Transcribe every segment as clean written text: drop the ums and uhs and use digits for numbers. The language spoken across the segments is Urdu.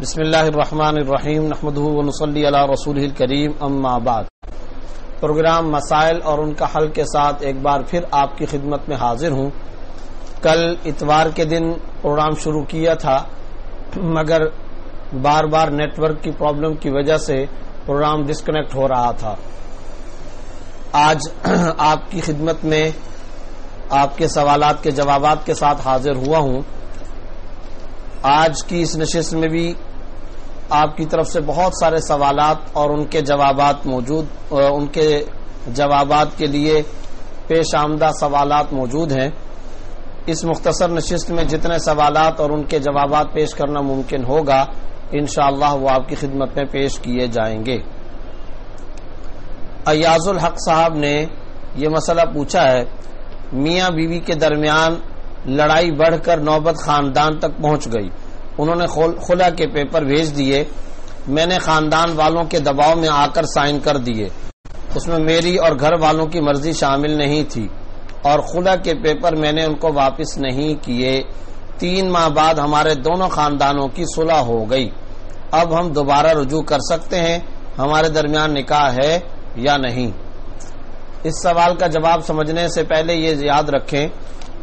بسم اللہ الرحمن الرحیم نحمدہ ونصلی علی رسولہ الکریم اما بعد۔ پروگرام مسائل اور ان کا حل کے ساتھ ایک بار پھر آپ کی خدمت میں حاضر ہوں۔ کل اتوار کے دن پروگرام شروع کیا تھا، مگر بار بار نیٹ ورک کی پرابلم کی وجہ سے پروگرام ڈسکنیکٹ ہو رہا تھا۔ آج آپ کی خدمت میں آپ کے سوالات کے جوابات کے ساتھ حاضر ہوا ہوں۔ آج کی اس نشست میں بھی آپ کی طرف سے بہت سارے سوالات اور ان کے جوابات کے لیے پیش آمدہ سوالات موجود ہیں۔ اس مختصر نشست میں جتنے سوالات اور ان کے جوابات پیش کرنا ممکن ہوگا انشاءاللہ وہ آپ کی خدمت میں پیش کیے جائیں گے۔ ایاز الحق صاحب نے یہ مسئلہ پوچھا ہے، میاں بیوی کے درمیان لڑائی بڑھ کر نوبت خاندان تک پہنچ گئی، انہوں نے خلا کے پیپر بھیج دیے، میں نے خاندان والوں کے دباؤ میں آ کر سائن کر دیے، اس میں میری اور گھر والوں کی مرضی شامل نہیں تھی اور خلا کے پیپر میں نے ان کو واپس نہیں کیے۔ 3 ماہ بعد ہمارے دونوں خاندانوں کی صلح ہو گئی، اب ہم دوبارہ رجوع کر سکتے ہیں، ہمارے درمیان نکاح ہے یا نہیں؟ اس سوال کا جواب سمجھنے سے پہلے یہ یاد رکھیں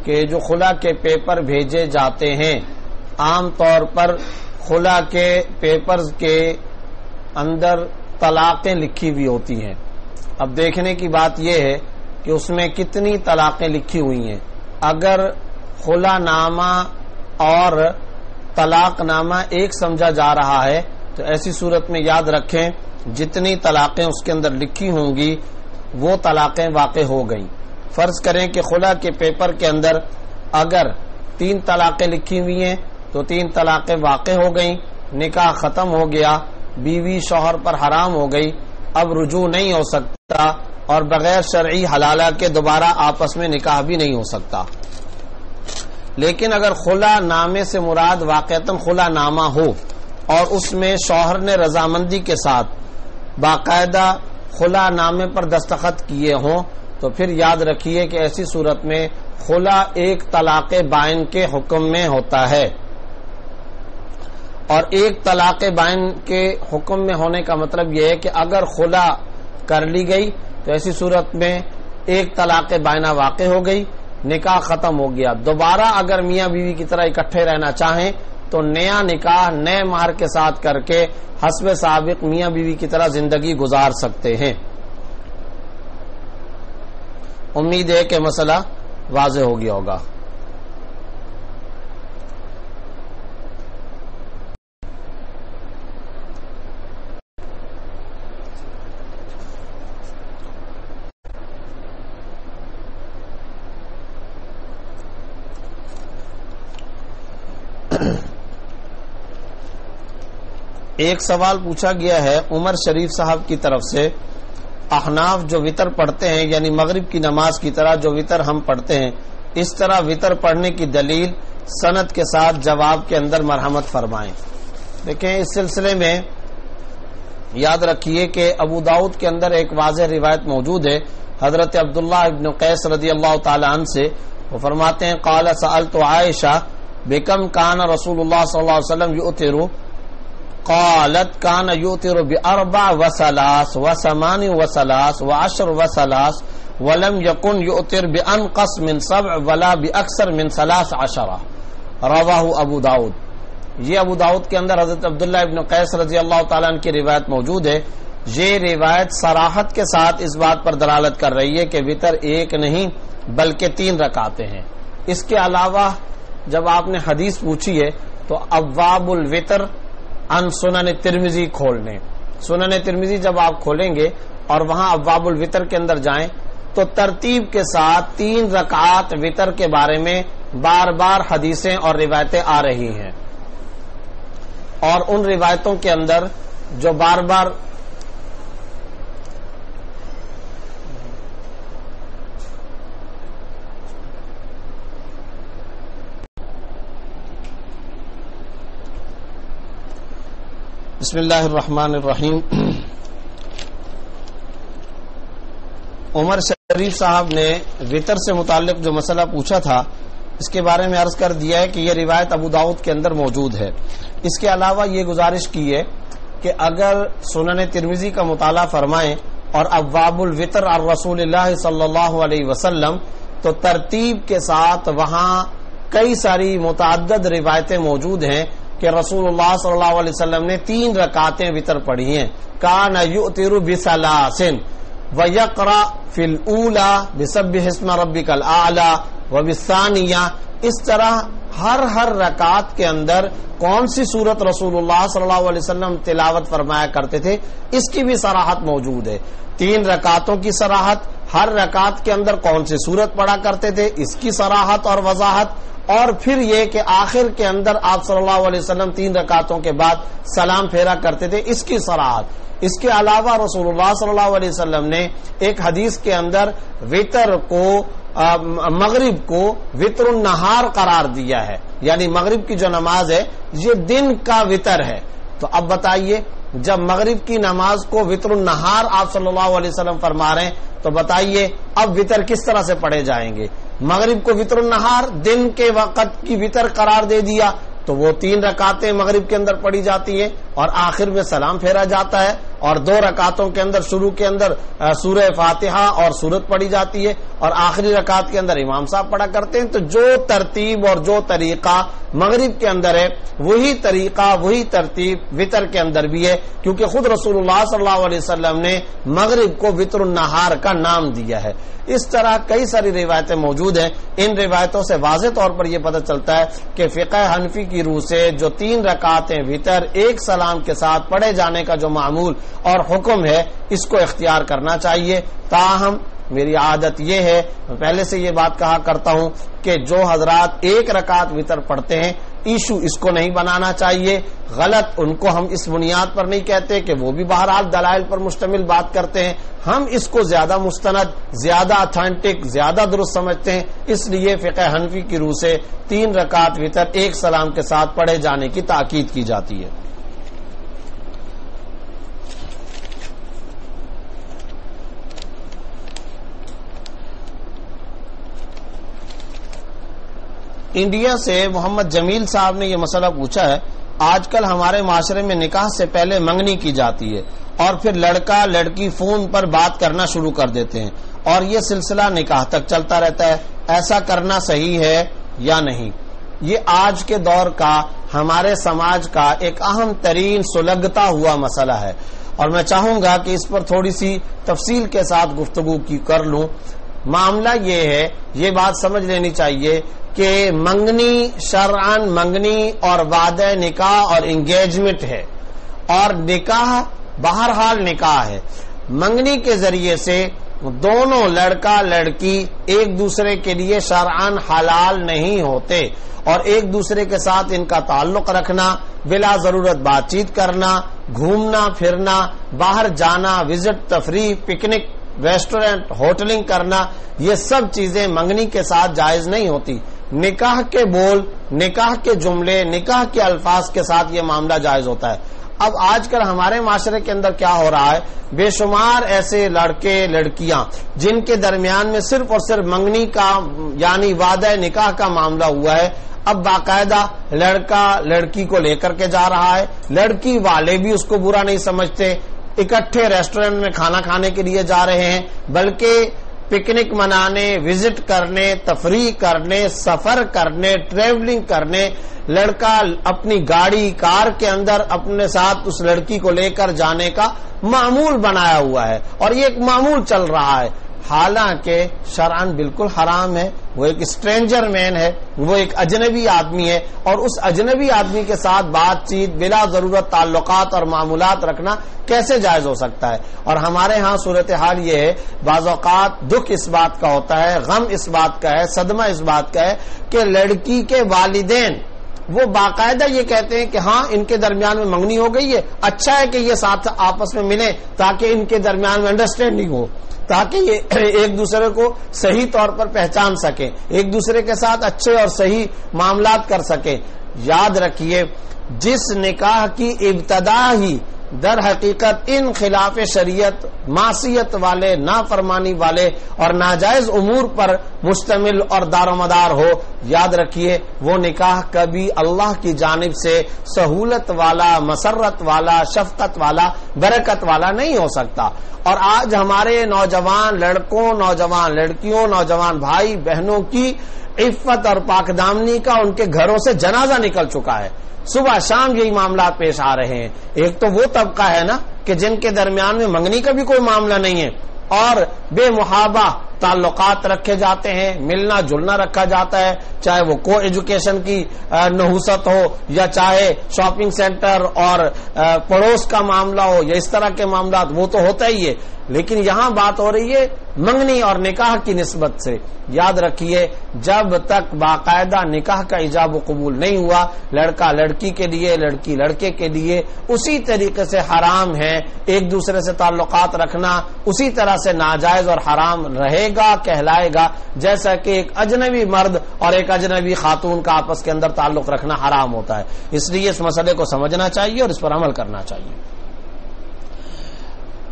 کہ جو خلا کے پیپر بھیجے جاتے ہیں عام طور پر خلا کے پیپرز کے اندر طلاقیں لکھی ہوئی ہوتی ہیں۔ اب دیکھنے کی بات یہ ہے کہ اس میں کتنی طلاقیں لکھی ہوئی ہیں۔ اگر خلا نامہ اور طلاق نامہ ایک سمجھا جا رہا ہے تو ایسی صورت میں یاد رکھیں جتنی طلاقیں اس کے اندر لکھی ہوں گی وہ طلاقیں واقع ہو گئیں۔ فرض کریں کہ خلا کے پیپر کے اندر اگر 3 طلاقیں لکھی ہوئی ہیں تو 3 طلاقیں واقع ہو گئیں، نکاح ختم ہو گیا، بیوی شوہر پر حرام ہو گئی، اب رجوع نہیں ہو سکتا اور بغیر شرعی حلالہ کے دوبارہ آپس میں نکاح بھی نہیں ہو سکتا۔ لیکن اگر خلا نامے سے مراد واقعتاً خلا نامہ ہو اور اس میں شوہر نے رضامندی کے ساتھ باقاعدہ خلا نامے پر دستخط کیے ہوں تو پھر یاد رکھیے کہ ایسی صورت میں خلا ایک طلاق بائن کے حکم میں ہوتا ہے، اور ایک طلاق بائن کے حکم میں ہونے کا مطلب یہ ہے کہ اگر خلا کر لی گئی تو ایسی صورت میں ایک طلاق بائنہ واقع ہو گئی، نکاح ختم ہو گیا۔ دوبارہ اگر میاں بیوی کی طرح اکٹھے رہنا چاہیں تو نیا نکاح نئے مہر کے ساتھ کر کے حسب سابق میاں بیوی کی طرح زندگی گزار سکتے ہیں۔ امید ہے کہ مسئلہ واضح ہو گیا ہوگا۔ ایک سوال پوچھا گیا ہے عمر شریف صاحب کی طرف سے، احناف جو وطر پڑھتے ہیں یعنی مغرب کی نماز کی طرح جو وطر ہم پڑھتے ہیں، اس طرح وطر پڑھنے کی دلیل سند کے ساتھ جواب کے اندر مرحمت فرمائیں۔ دیکھیں اس سلسلے میں یاد رکھیے کہ ابو داؤد کے اندر ایک واضح روایت موجود ہے حضرت عبداللہ ابن قیس رضی اللہ تعالی عنہ سے، وہ فرماتے ہیں قال سألت عائشہ بکم کان رسول اللہ صلی اللہ علیہ وسلم یؤتر، قالت کان یؤتر بأربع وثلاث وثمان وثلاث وعشر وثلاث ولم یکن یؤتر بأنقص من 7 ولا بأکثر من 13 رواہ ابو داؤد۔ یہ ابو داؤد کے اندر حضرت عبداللہ ابن قیس رضی اللہ تعالیٰ عنہ کی روایت موجود ہے۔ یہ روایت صراحت کے ساتھ اس بات پر دلالت کر رہی ہے کہ وطر ایک نہیں بلکہ 3 رکعتیں ہیں۔ اس کے علاوہ جب آپ نے حدیث پوچھی ہے تو ابواب الوطر ان سنن ترمذی کھول لیں۔ سنن ترمذی جب آپ کھولیں گے اور وہاں ابواب الوطر کے اندر جائیں تو ترتیب کے ساتھ 3 رکعات وطر کے بارے میں بار بار حدیثیں اور روایتیں آ رہی ہیں، اور ان روایتوں کے اندر جو بار بار بسم اللہ الرحمن الرحیم۔ عمر شریف صاحب نے وطر سے متعلق جو مسئلہ پوچھا تھا اس کے بارے میں عرض کر دیا ہے کہ یہ روایت ابو داؤد کے اندر موجود ہے. اس کے علاوہ یہ گزارش کی ہے کہ اگر سنن ترمذی کا مطالعہ فرمائیں اور ابواب الوتر عن رسول اللہ صلی اللہ علیہ وسلم تو ترتیب کے ساتھ وہاں کئی ساری متعدد روایتیں موجود ہیں کہ رسول اللہ صلی اللہ علیہ وسلم نے 3 رکعتیں وتر پڑھی ہیں. کان یؤتر بثلاث ویقرأ فی الاولی بسبح اسم ربک الاعلی وبالثانیہ. اس طرح ہر رکعت کے اندر کون سی سورت رسول اللہ صلی اللہ علیہ وسلم تلاوت فرمایا کرتے تھے اس کی بھی صراحت موجود ہے. 3 رکعتوں کی صراحت، ہر رکعت کے اندر کون سی سورت پڑھا کرتے تھے اس کی صراحت اور وضاحت، اور پھر یہ کہ آخر کے اندر آپ صلی اللہ علیہ وسلم 3 رکعتوں کے بعد سلام پھیرا کرتے تھے اس کی صراحت. اس کے علاوہ رسول اللہ صلی اللہ علیہ وسلم نے ایک حدیث کے اندر وطر کو مغرب کو وطر النہار قرار دیا ہے، یعنی مغرب کی جو نماز ہے یہ دن کا وطر ہے. تو اب بتائیے جب مغرب کی نماز کو وطر النہار آپ صلی اللہ علیہ وسلم فرما رہے ہیں تو بتائیے اب وطر کس طرح سے پڑھے جائیں گے؟ مغرب کو وطر النہار دن کے وقت کی وطر قرار دے دیا تو وہ 3 رکعتیں مغرب کے اندر پڑھی جاتی ہیں اور آخر میں سلام پھیرا جاتا ہے، اور 2 رکعتوں کے اندر شروع کے اندر سورہ فاتحہ اور سورت پڑھی جاتی ہے اور آخری رکعت کے اندر امام صاحب پڑھا کرتے ہیں. تو جو ترتیب اور جو طریقہ مغرب کے اندر ہے وہی طریقہ وہی ترتیب وطر کے اندر بھی ہے، کیونکہ خود رسول اللہ صلی اللہ علیہ وسلم نے مغرب کو وطر النہار کا نام دیا ہے. اس طرح کئی ساری روایتیں موجود ہیں. ان روایتوں سے واضح طور پر یہ پتہ چلتا ہے کہ فقہ حنفی کی روح سے جو 3 رکعتیں وطر ایک سلام کے ساتھ پڑھے جانے کا جو معمول اور حکم ہے اس کو اختیار کرنا چاہیے. تاہم میری عادت یہ ہے، میں پہلے سے یہ بات کہا کرتا ہوں کہ جو حضرات 1 رکعت وطر پڑھتے ہیں ایشو اس کو نہیں بنانا چاہیے. غلط ان کو ہم اس بنیاد پر نہیں کہتے کہ وہ بھی بہرحال دلائل پر مشتمل بات کرتے ہیں، ہم اس کو زیادہ مستند، زیادہ اتھینٹک، زیادہ درست سمجھتے ہیں. اس لیے فقہ حنفی کی روح سے 3 رکعت وطر ایک سلام کے ساتھ پڑھے جانے کی تاکید کی جاتی ہے. انڈیا سے محمد جمیل صاحب نے یہ مسئلہ پوچھا ہے، آج کل ہمارے معاشرے میں نکاح سے پہلے منگنی کی جاتی ہے اور پھر لڑکا لڑکی فون پر بات کرنا شروع کر دیتے ہیں اور یہ سلسلہ نکاح تک چلتا رہتا ہے، ایسا کرنا صحیح ہے یا نہیں؟ یہ آج کے دور کا ہمارے سماج کا ایک اہم ترین سلگتا ہوا مسئلہ ہے اور میں چاہوں گا کہ اس پر تھوڑی سی تفصیل کے ساتھ گفتگو کر لوں. معاملہ یہ ہے، یہ بات سمجھ لینی چاہیے کہ منگنی شرعاً منگنی اور وعدہ نکاح اور انگیجمنٹ ہے، اور نکاح بہرحال نکاح ہے. منگنی کے ذریعے سے دونوں لڑکا لڑکی ایک دوسرے کے لیے شرعاً حلال نہیں ہوتے اور ایک دوسرے کے ساتھ ان کا تعلق رکھنا، بلا ضرورت بات چیت کرنا، گھومنا پھرنا، باہر جانا، وزٹ، تفریح، پکنک، ریسٹورینٹ، ہوٹلنگ کرنا، یہ سب چیزیں منگنی کے ساتھ جائز نہیں ہوتی. نکاح کے بول، نکاح کے جملے، نکاح کے الفاظ کے ساتھ یہ معاملہ جائز ہوتا ہے. اب آج کل ہمارے معاشرے کے اندر کیا ہو رہا ہے، بے شمار ایسے لڑکے لڑکیاں جن کے درمیان میں صرف اور صرف منگنی کا یعنی وعدہ نکاح کا معاملہ ہوا ہے، اب باقاعدہ لڑکا لڑکی کو لے کر کے جا رہا ہے، لڑکی والے بھی اس کو برا نہیں سمجھتے، اکٹھے ریسٹورینٹ میں کھانا کھانے کے لیے جا رہے ہیں، بلکہ پکنک منانے، وزٹ کرنے، تفریح کرنے، سفر کرنے، ٹریولنگ کرنے، لڑکا اپنی گاڑی کار کے اندر اپنے ساتھ اس لڑکی کو لے کر جانے کا معمول بنایا ہوا ہے اور یہ ایک معمول چل رہا ہے. حالانکہ شرعاً بالکل حرام ہے. وہ ایک اسٹرینجر مین ہے، وہ ایک اجنبی آدمی ہے اور اس اجنبی آدمی کے ساتھ بات چیت، بلا ضرورت تعلقات اور معمولات رکھنا کیسے جائز ہو سکتا ہے؟ اور ہمارے ہاں صورتحال یہ ہے، بعض اوقات دکھ اس بات کا ہوتا ہے، غم اس بات کا ہے، صدمہ اس بات کا ہے کہ لڑکی کے والدین وہ باقاعدہ یہ کہتے ہیں کہ ہاں ان کے درمیان میں منگنی ہو گئی ہے، اچھا ہے کہ یہ ساتھ آپس میں ملیں تاکہ ان کے درمیان میں انڈرسٹینڈنگ ہو، تاکہ یہ ایک دوسرے کو صحیح طور پر پہچان سکیں، ایک دوسرے کے ساتھ اچھے اور صحیح معاملات کر سکیں. یاد رکھیے جس نکاح کی ابتدا ہی در حقیقت ان خلاف شریعت، معصیت والے، نافرمانی والے اور ناجائز امور پر مشتمل اور دار و مدار ہو، یاد رکھیے وہ نکاح کبھی اللہ کی جانب سے سہولت والا، مسرت والا، شفقت والا، برکت والا نہیں ہو سکتا۔ اور آج ہمارے نوجوان لڑکوں، نوجوان لڑکیوں، نوجوان بھائی بہنوں کی عفت اور پاک دامنی کا ان کے گھروں سے جنازہ نکل چکا ہے۔ صبح شام یہی معاملات پیش آ رہے ہیں۔ ایک تو وہ طبقہ ہے نا کہ جن کے درمیان میں منگنی کا بھی کوئی معاملہ نہیں ہے اور بے محابہ تعلقات رکھے جاتے ہیں، ملنا جلنا رکھا جاتا ہے، چاہے وہ کو ایجوکیشن کی نحوست ہو یا چاہے شاپنگ سینٹر اور پڑوس کا معاملہ ہو یا اس طرح کے معاملات، وہ تو ہوتا ہی ہے۔ لیکن یہاں بات ہو رہی ہے منگنی اور نکاح کی نسبت سے۔ یاد رکھیے جب تک باقاعدہ نکاح کا ایجاب و قبول نہیں ہوا، لڑکا لڑکی کے لیے، لڑکی لڑکے کے لیے اسی طریقے سے حرام ہے ایک دوسرے سے تعلقات رکھنا، اسی طرح سے ناجائز اور حرام رہے گا، کہلائے گا، جیسا کہ ایک اجنبی مرد اور ایک اجنبی خاتون کا آپس کے اندر تعلق رکھنا حرام ہوتا ہے۔ اس لیے اس مسئلے کو سمجھنا چاہیے اور اس پر عمل کرنا چاہیے۔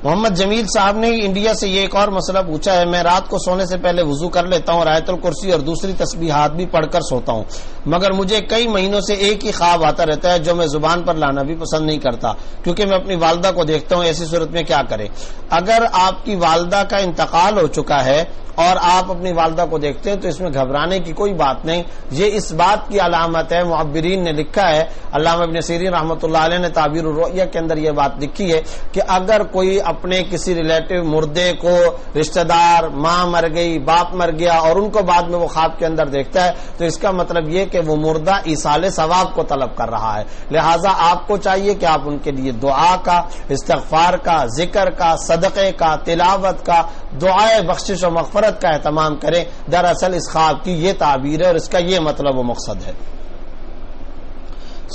محمد جمیل صاحب نے انڈیا سے یہ ایک اور مسئلہ پوچھا ہے، میں رات کو سونے سے پہلے وضو کر لیتا ہوں، آیت الکرسی اور دوسری تسبیحات بھی پڑھ کر سوتا ہوں، مگر مجھے کئی مہینوں سے ایک ہی خواب آتا رہتا ہے جو میں زبان پر لانا بھی پسند نہیں کرتا کیونکہ میں اپنی والدہ کو دیکھتا ہوں۔ ایسی صورت میں کیا کریں؟ اگر آپ کی والدہ کا انتقال ہو چکا ہے اور آپ اپنی والدہ کو دیکھتے ہیں تو اس میں گھبرانے کی کوئی بات نہیں، یہ اس بات کی علامت ہے، معبرین نے لکھا ہے، علامہ ابن سیرین رحمۃ اللہ علیہ نے تعبیر الرؤیا کے اندر یہ بات لکھی ہے کہ اگر کوئی اپنے کسی ریلیٹو مردے کو، رشتہ دار، ماں مر گئی، باپ مر گیا اور ان کو بعد میں وہ خواب کے اندر دیکھتا ہے تو اس کا مطلب یہ کہ وہ مردہ ایصال ثواب کو طلب کر رہا ہے، لہٰذا آپ کو چاہیے کہ آپ ان کے لیے دعا کا، استغفار کا، ذکر کا، صدقے کا، تلاوت کا، دعائے بخشش و مغفرت کا اہتمام کریں۔ دراصل اس خواب کی یہ تعبیر ہے اور اس کا یہ مطلب و مقصد ہے۔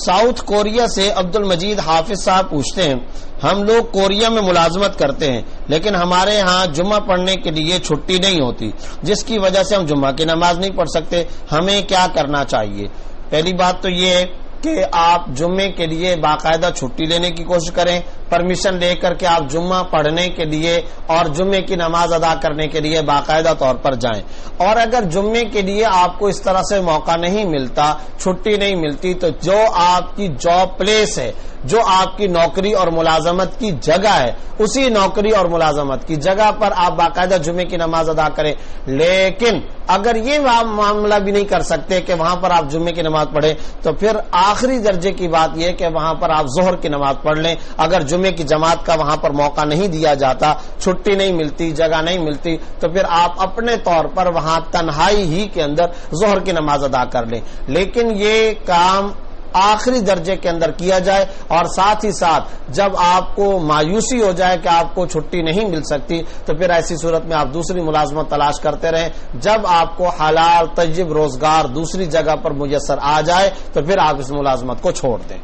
ساؤتھ کوریا سے عبد المجید حافظ صاحب پوچھتے ہیں، ہم لوگ کوریا میں ملازمت کرتے ہیں لیکن ہمارے ہاں جمعہ پڑھنے کے لیے چھٹی نہیں ہوتی جس کی وجہ سے ہم جمعہ کی نماز نہیں پڑھ سکتے، ہمیں کیا کرنا چاہیے؟ پہلی بات تو یہ ہے کہ آپ جمعے کے لیے باقاعدہ چھٹی لینے کی کوشش کریں، پرمیشن لے کر کے آپ جمعہ پڑھنے کے لیے اور جمعے کی نماز ادا کرنے کے لیے باقاعدہ طور پر جائیں۔ اور اگر جمعے کے لیے آپ کو اس طرح سے موقع نہیں ملتا، چھٹی نہیں ملتی، تو جو آپ کی جاب پلیس ہے، جو آپ کی نوکری اور ملازمت کی جگہ ہے، اسی نوکری اور ملازمت کی جگہ پر آپ باقاعدہ جمعے کی نماز ادا کریں۔ لیکن اگر یہ معاملہ بھی نہیں کر سکتے کہ وہاں پر آپ جمعے کی نماز پڑھیں تو پھر آخری درجے کی بات یہ کہ وہاں پر آپ ظہر کی نماز پڑھ لیں۔ اگر جمعے کی جماعت کا وہاں پر موقع نہیں دیا جاتا، چھٹی نہیں ملتی، جگہ نہیں ملتی، تو پھر آپ اپنے طور پر وہاں تنہائی ہی کے اندر ظہر کی نماز ادا کر لیں۔ لیکن یہ کام آخری درجے کے اندر کیا جائے اور ساتھ ہی ساتھ جب آپ کو مایوسی ہو جائے کہ آپ کو چھٹی نہیں مل سکتی تو پھر ایسی صورت میں آپ دوسری ملازمت تلاش کرتے رہیں۔ جب آپ کو حلال طیب روزگار دوسری جگہ پر میسر آ جائے تو پھر آپ اس ملازمت کو چھوڑ دیں۔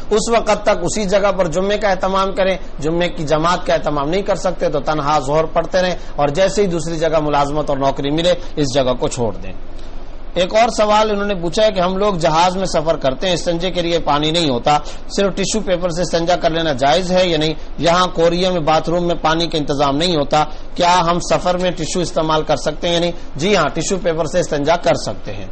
اس وقت تک اسی جگہ پر جمعے کا اہتمام کریں، جمعے کی جماعت کا اہتمام نہیں کر سکتے تو تنہا ظہر پڑھتے رہیں اور جیسے ہی دوسری جگہ ملازمت اور نوکری ملے اس جگہ کو چھوڑ دیں۔ ایک اور سوال انہوں نے پوچھا ہے کہ ہم لوگ جہاز میں سفر کرتے ہیں، استنجے کے لیے پانی نہیں ہوتا، صرف ٹیشو پیپر سے استنجا کر لینا جائز ہے یا نہیں؟ یہاں کوریا میں باتھ روم میں پانی کا انتظام نہیں ہوتا، کیا ہم سفر میں ٹیشو استعمال کر سکتے ہیں یا نہیں؟ جی ہاں، ٹیشو پیپر سے استنجا کر سکتے ہیں۔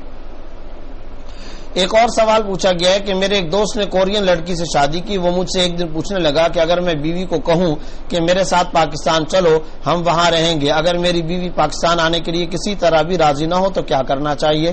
ایک اور سوال پوچھا گیا ہے کہ میرے ایک دوست نے کورین لڑکی سے شادی کی، وہ مجھ سے ایک دن پوچھنے لگا کہ اگر میں بیوی کو کہوں کہ میرے ساتھ پاکستان چلو، ہم وہاں رہیں گے، اگر میری بیوی پاکستان آنے کے لیے کسی طرح بھی راضی نہ ہو تو کیا کرنا چاہیے؟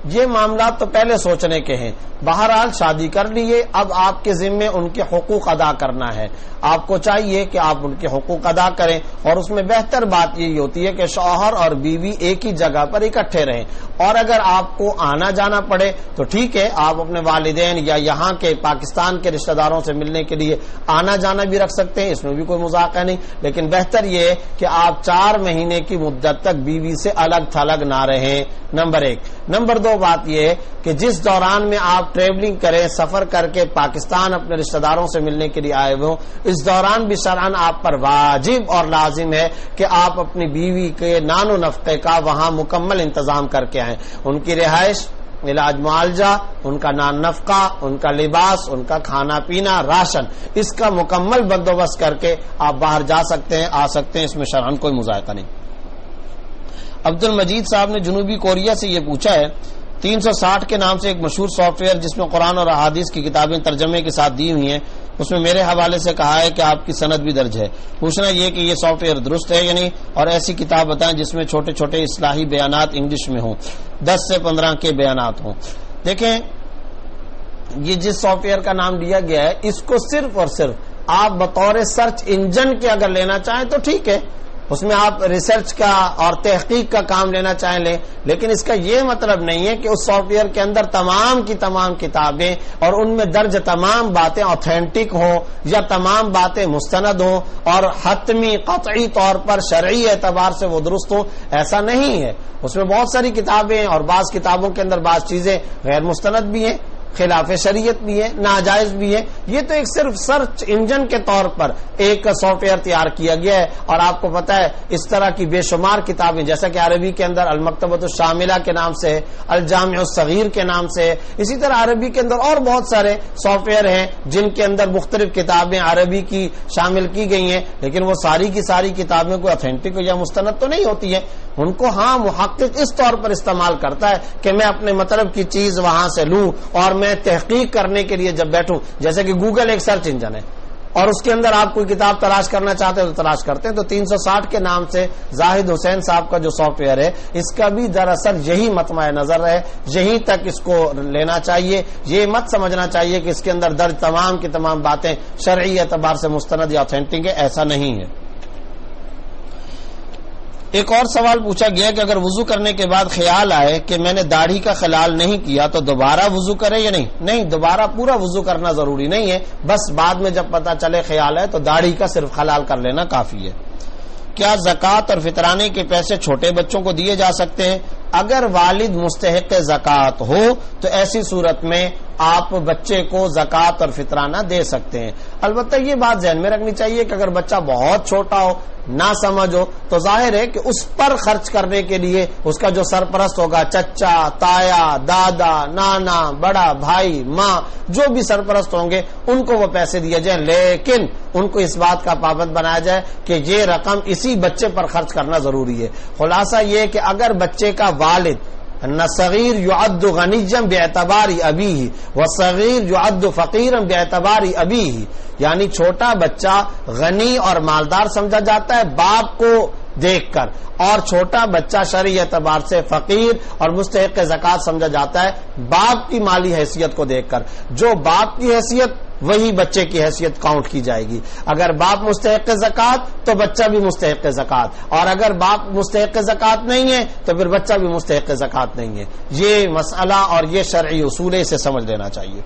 یہ معاملات تو پہلے سوچنے کے ہیں۔ بہرحال شادی کر لیے، اب آپ کے ذمے ان کے حقوق ادا کرنا ہے۔ آپ کو چاہیے کہ آپ ان کے حقوق ادا کریں اور اس میں بہتر بات یہی ہوتی ہے کہ شوہر اور بیوی ایک ہی جگہ پر اکٹھے رہیں، اور اگر آپ کو آنا جانا پڑے تو ٹھیک ہے، آپ اپنے والدین یا یہاں کے پاکستان کے رشتہ داروں سے ملنے کے لیے آنا جانا بھی رکھ سکتے ہیں، اس میں بھی کوئی مذاق نہیں، لیکن بہتر یہ ہے کہ آپ 4 مہینے کی مدت تک بیوی سے الگ تھلگ نہ رہیں، نمبر 1۔ نمبر 2 بات یہ ہے کہ جس دوران میں آپ ٹریولنگ کریں، سفر کر کے پاکستان اپنے رشتہ داروں سے ملنے کے لیے آئے ہوئے ہوں، اس دوران بھی شرعاً آپ پر واجب اور لازم ہے کہ آپ اپنی بیوی کے نان و نفقے کا وہاں مکمل انتظام کر کے آئیں، ان کی رہائش، علاج معالجہ، ان کا نان نفقہ، ان کا لباس، ان کا کھانا پینا، راشن، اس کا مکمل بندوبست کر کے آپ باہر جا سکتے ہیں، آ سکتے ہیں، اس میں شرعاً کوئی مذائقہ نہیں۔ عبد المجید صاحب نے جنوبی کوریا سے یہ پوچھا ہے، 360 کے نام سے ایک مشہور سافٹ ویئر جس میں قرآن اور احادیث کی کتابیں ترجمے کے ساتھ دی ہوئی ہیں، اس میں میرے حوالے سے کہا ہے کہ آپ کی سند بھی درج ہے۔ پوچھنا یہ کہ یہ سافٹ ویئر درست ہے یا نہیں، اور ایسی کتاب بتائیں جس میں چھوٹے چھوٹے اصلاحی بیانات انگلش میں ہوں، 10 سے 15 کے بیانات ہوں۔ دیکھیں، یہ جس سافٹ ویئر کا نام دیا گیا ہے، اس کو صرف اور صرف آپ بطور سرچ انجن کے اگر لینا چاہیں تو ٹھیک ہے، اس میں آپ ریسرچ کا اور تحقیق کا کام لینا چاہیں لیں، لیکن اس کا یہ مطلب نہیں ہے کہ اس سافٹ ویئر کے اندر تمام کی تمام کتابیں اور ان میں درج تمام باتیں اوتھینٹک ہوں یا تمام باتیں مستند ہوں اور حتمی قطعی طور پر شرعی اعتبار سے وہ درست ہوں، ایسا نہیں ہے۔ اس میں بہت ساری کتابیں اور بعض کتابوں کے اندر بعض چیزیں غیر مستند بھی ہیں، خلاف شریعت بھی ہے، ناجائز بھی ہے۔ یہ تو ایک صرف سرچ انجن کے طور پر ایک سافٹ ویئر تیار کیا گیا ہے، اور آپ کو پتا ہے اس طرح کی بے شمار کتابیں، جیسا کہ عربی کے اندر المکتبۃ الشاملہ کے نام سے، الجامع الصغیر کے نام سے، اسی طرح عربی کے اندر اور بہت سارے سافٹ ویئر ہیں جن کے اندر مختلف کتابیں عربی کی شامل کی گئی ہیں، لیکن وہ ساری کی ساری کتابیں کوئی اتھینٹک یا مستند تو نہیں ہوتی ہیں۔ ان کو ہاں محقق اس طور پر استعمال کرتا ہے کہ میں اپنے مطلب کی چیز وہاں سے لوں اور میں تحقیق کرنے کے لیے جب بیٹھوں، جیسے کہ گوگل ایک سرچ انجن ہے اور اس کے اندر آپ کوئی کتاب تلاش کرنا چاہتے ہیں تو تلاش کرتے ہیں، تو 360 کے نام سے زاہد حسین صاحب کا جو سافٹ ویئر ہے، اس کا بھی دراصل یہی مطمع نظر ہے، یہیں تک اس کو لینا چاہیے۔ یہ مت سمجھنا چاہیے کہ اس کے اندر درج تمام کی تمام باتیں شرعی اعتبار سے مستند یا اوتھینٹک ہے، ایسا نہیں ہے۔ ایک اور سوال پوچھا گیا کہ اگر وضو کرنے کے بعد خیال آئے کہ میں نے داڑھی کا خلال نہیں کیا تو دوبارہ وضو کرے یا نہیں؟ نہیں، دوبارہ پورا وضو کرنا ضروری نہیں ہے، بس بعد میں جب پتہ چلے خیال ہے تو داڑھی کا صرف خلال کر لینا کافی ہے۔ کیا زکوٰۃ اور فطرانے کے پیسے چھوٹے بچوں کو دیے جا سکتے ہیں؟ اگر والد مستحق زکوٰۃ ہو تو ایسی صورت میں آپ بچے کو زکوٰۃ اور فطرانہ دے سکتے ہیں۔ البتہ یہ بات ذہن میں رکھنی چاہیے کہ اگر بچہ بہت چھوٹا ہو، نہ سمجھ ہو، تو ظاہر ہے کہ اس پر خرچ کرنے کے لیے اس کا جو سرپرست ہوگا، چچا، تایا، دادا، نانا، بڑا بھائی، ماں، جو بھی سرپرست ہوں گے ان کو وہ پیسے دیے جائیں، لیکن ان کو اس بات کا پابند بنایا جائے کہ یہ رقم اسی بچے پر خرچ کرنا ضروری ہے۔ خلاصہ یہ کہ اگر بچے کا والد صغیر يعد غنيا باعتبار ابيه وصغير يعد فقيرا باعتبار ابيه، یعنی چھوٹا بچہ غنی اور مالدار سمجھا جاتا ہے باپ کو دیکھ کر، اور چھوٹا بچہ شرعی اعتبار سے فقیر اور مستحق زکوٰۃ سمجھا جاتا ہے باپ کی مالی حیثیت کو دیکھ کر۔ جو باپ کی حیثیت وہی بچے کی حیثیت کاؤنٹ کی جائے گی۔ اگر باپ مستحق زکوٰۃ تو بچہ بھی مستحق زکوٰۃ، اور اگر باپ مستحق زکوٰۃ نہیں ہے تو پھر بچہ بھی مستحق زکوٰۃ نہیں ہے۔ یہ مسئلہ اور یہ شرعی اصول ہے، اسے سمجھ لینا چاہیے۔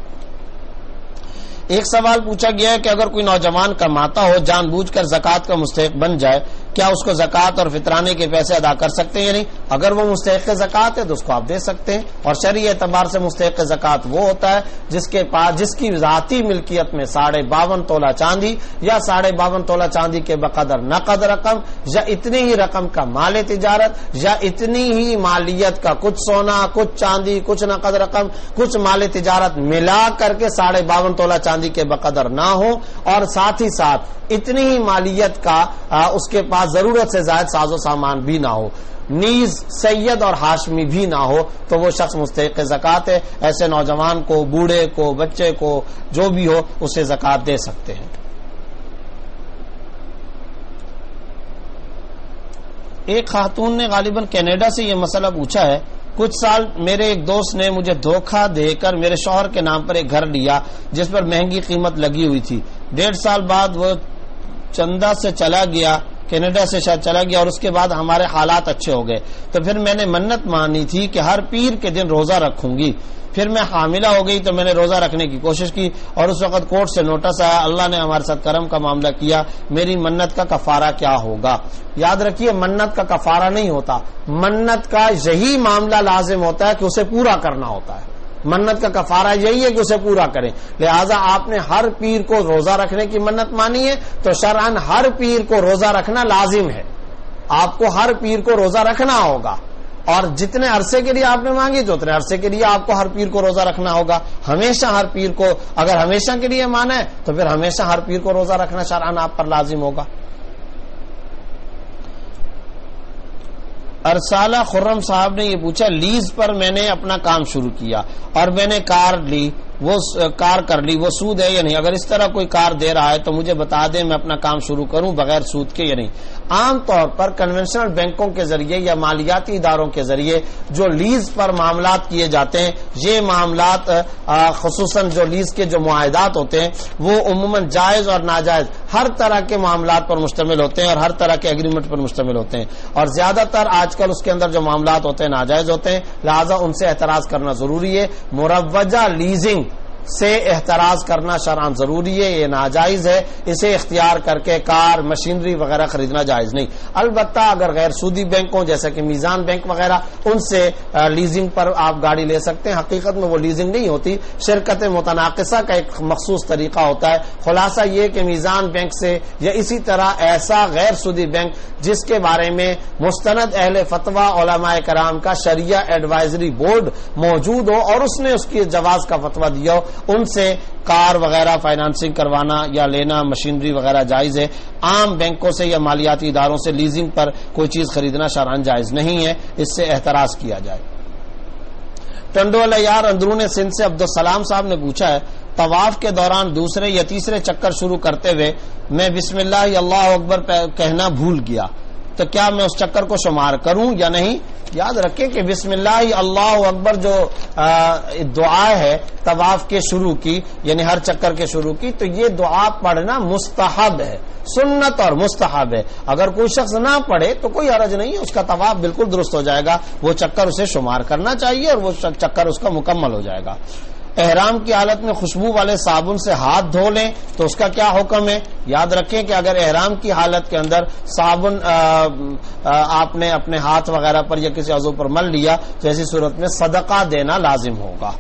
ایک سوال پوچھا گیا ہے کہ اگر کوئی نوجوان کماتا ہو، جان بوجھ کر زکوٰۃ کا مستحق بن جائے، کیا اس کو زکوٰۃ اور فطرانے کے پیسے ادا کر سکتے ہیں یا نہیں؟ اگر وہ مستحق زکوٰۃ ہے تو اس کو آپ دے سکتے ہیں، اور شرعی اعتبار سے مستحق زکوٰۃ وہ ہوتا ہے جس کی ذاتی ملکیت میں 52.5 تولہ چاندی یا 52.5 تولہ چاندی کے بقدر نقد رقم یا اتنی ہی رقم کا مال تجارت یا اتنی ہی مالیت کا کچھ سونا، کچھ چاندی، کچھ نقد رقم، کچھ مال تجارت ملا کر کے 52.5 تولہ چاندی کے بقدر نہ ہو، اور ساتھ ہی ساتھ اتنی ہی مالیت کا اس کے پاس ضرورت سے زائد ساز و سامان بھی نہ ہو، نیز سید اور ہاشمی بھی نہ ہو، تو وہ شخص مستحق زکوٰۃ ہے۔ ایسے نوجوان کو، بوڑھے کو، بچے کو، جو بھی ہو، اسے زکوٰۃ دے سکتے ہیں۔ ایک خاتون نے غالباً کینیڈا سے یہ مسئلہ پوچھا ہے، کچھ سال میرے ایک دوست نے مجھے دھوکہ دے کر میرے شوہر کے نام پر ایک گھر لیا جس پر مہنگی قیمت لگی ہوئی تھی۔ 1.5 سال بعد وہ چندہ سے چلا گیا، کینیڈا سے شاید چلا گیا، اور اس کے بعد ہمارے حالات اچھے ہو گئے، تو پھر میں نے منت مانی تھی کہ ہر پیر کے دن روزہ رکھوں گی۔ پھر میں حاملہ ہو گئی تو میں نے روزہ رکھنے کی کوشش کی، اور اس وقت کورٹ سے نوٹس آیا، اللہ نے ہمارے ساتھ کرم کا معاملہ کیا، میری منت کا کفارہ کیا ہوگا؟ یاد رکھیے، منت کا کفارہ نہیں ہوتا، منت کا یہی معاملہ لازم ہوتا ہے کہ اسے پورا کرنا ہوتا ہے۔ منت کا کفارہ یہی ہے کہ اسے پورا کریں، لہذا آپ نے ہر پیر کو روزہ رکھنے کی منت مانی ہے تو شرعاً ہر پیر کو روزہ رکھنا لازم ہے، آپ کو ہر پیر کو روزہ رکھنا ہوگا۔ اور جتنے عرصے کے لیے آپ نے مانگی تو اتنے عرصے کے لیے آپ کو ہر پیر کو روزہ رکھنا ہوگا. ہمیشہ ہر پیر کو اگر ہمیشہ کے لیے مانا ہے تو پھر ہمیشہ ہر پیر کو روزہ رکھنا شرعاً آپ پر لازم ہوگا. ارسالہ خرم صاحب نے یہ پوچھا لیز پر میں نے اپنا کام شروع کیا اور میں نے کار کر لی، وہ سود ہے یا نہیں؟ اگر اس طرح کوئی کار دے رہا ہے تو مجھے بتا دیں میں اپنا کام شروع کروں بغیر سود کے یا نہیں. عام طور پر کنونشنل بینکوں کے ذریعے یا مالیاتی اداروں کے ذریعے جو لیز پر معاملات کیے جاتے ہیں، یہ معاملات خصوصاً جو لیز کے جو معاہدات ہوتے ہیں وہ عموماً جائز اور ناجائز ہر طرح کے معاملات پر مشتمل ہوتے ہیں اور ہر طرح کے ایگریمنٹ پر مشتمل ہوتے ہیں، اور زیادہ تر آج کل اس کے اندر جو معاملات ہوتے ہیں ناجائز ہوتے ہیں، لہذا ان سے احتراز کرنا ضروری ہے. مروجہ لیزنگ سے احتراز کرنا شرعاً ضروری ہے، یہ ناجائز ہے. اسے اختیار کر کے کار مشینری وغیرہ خریدنا جائز نہیں. البتہ اگر غیر سودی بینک ہوں جیسے کہ میزان بینک وغیرہ، ان سے لیزنگ پر آپ گاڑی لے سکتے ہیں. حقیقت میں وہ لیزنگ نہیں ہوتی، شرکت متناقصہ کا ایک مخصوص طریقہ ہوتا ہے. خلاصہ یہ کہ میزان بینک سے یا اسی طرح ایسا غیر سودی بینک جس کے بارے میں مستند اہل فتویٰ علماء کرام کا شریعہ ایڈوائزری بورڈ موجود ہو اور اس نے اس کی جواز کا فتویٰ دیا ہو، ان سے کار وغیرہ فائنانسنگ کروانا یا لینا مشینری وغیرہ جائز ہے. عام بینکوں سے یا مالیاتی اداروں سے لیزنگ پر کوئی چیز خریدنا شرعاً جائز نہیں ہے، اس سے احتراز کیا جائے. ٹنڈو یار اندرون سندھ سے عبدالسلام صاحب نے پوچھا ہے طواف کے دوران دوسرے یا تیسرے چکر شروع کرتے ہوئے میں بسم اللہ اللہ اکبر کہنا بھول گیا تو کیا میں اس چکر کو شمار کروں یا نہیں؟ یاد رکھیں کہ بسم اللہ اللہ اکبر جو دعا ہے طواف کے شروع کی یعنی ہر چکر کے شروع کی، تو یہ دعا پڑھنا مستحب ہے، سنت اور مستحب ہے. اگر کوئی شخص نہ پڑھے تو کوئی حرج نہیں ہے، اس کا طواف بالکل درست ہو جائے گا. وہ چکر اسے شمار کرنا چاہیے اور وہ چکر اس کا مکمل ہو جائے گا. احرام کی حالت میں خوشبو والے صابن سے ہاتھ دھو لیں تو اس کا کیا حکم ہے؟ یاد رکھیں کہ اگر احرام کی حالت کے اندر صابن آپ نے اپنے ہاتھ وغیرہ پر یا کسی عضو پر مل لیا تو ایسی صورت میں صدقہ دینا لازم ہوگا.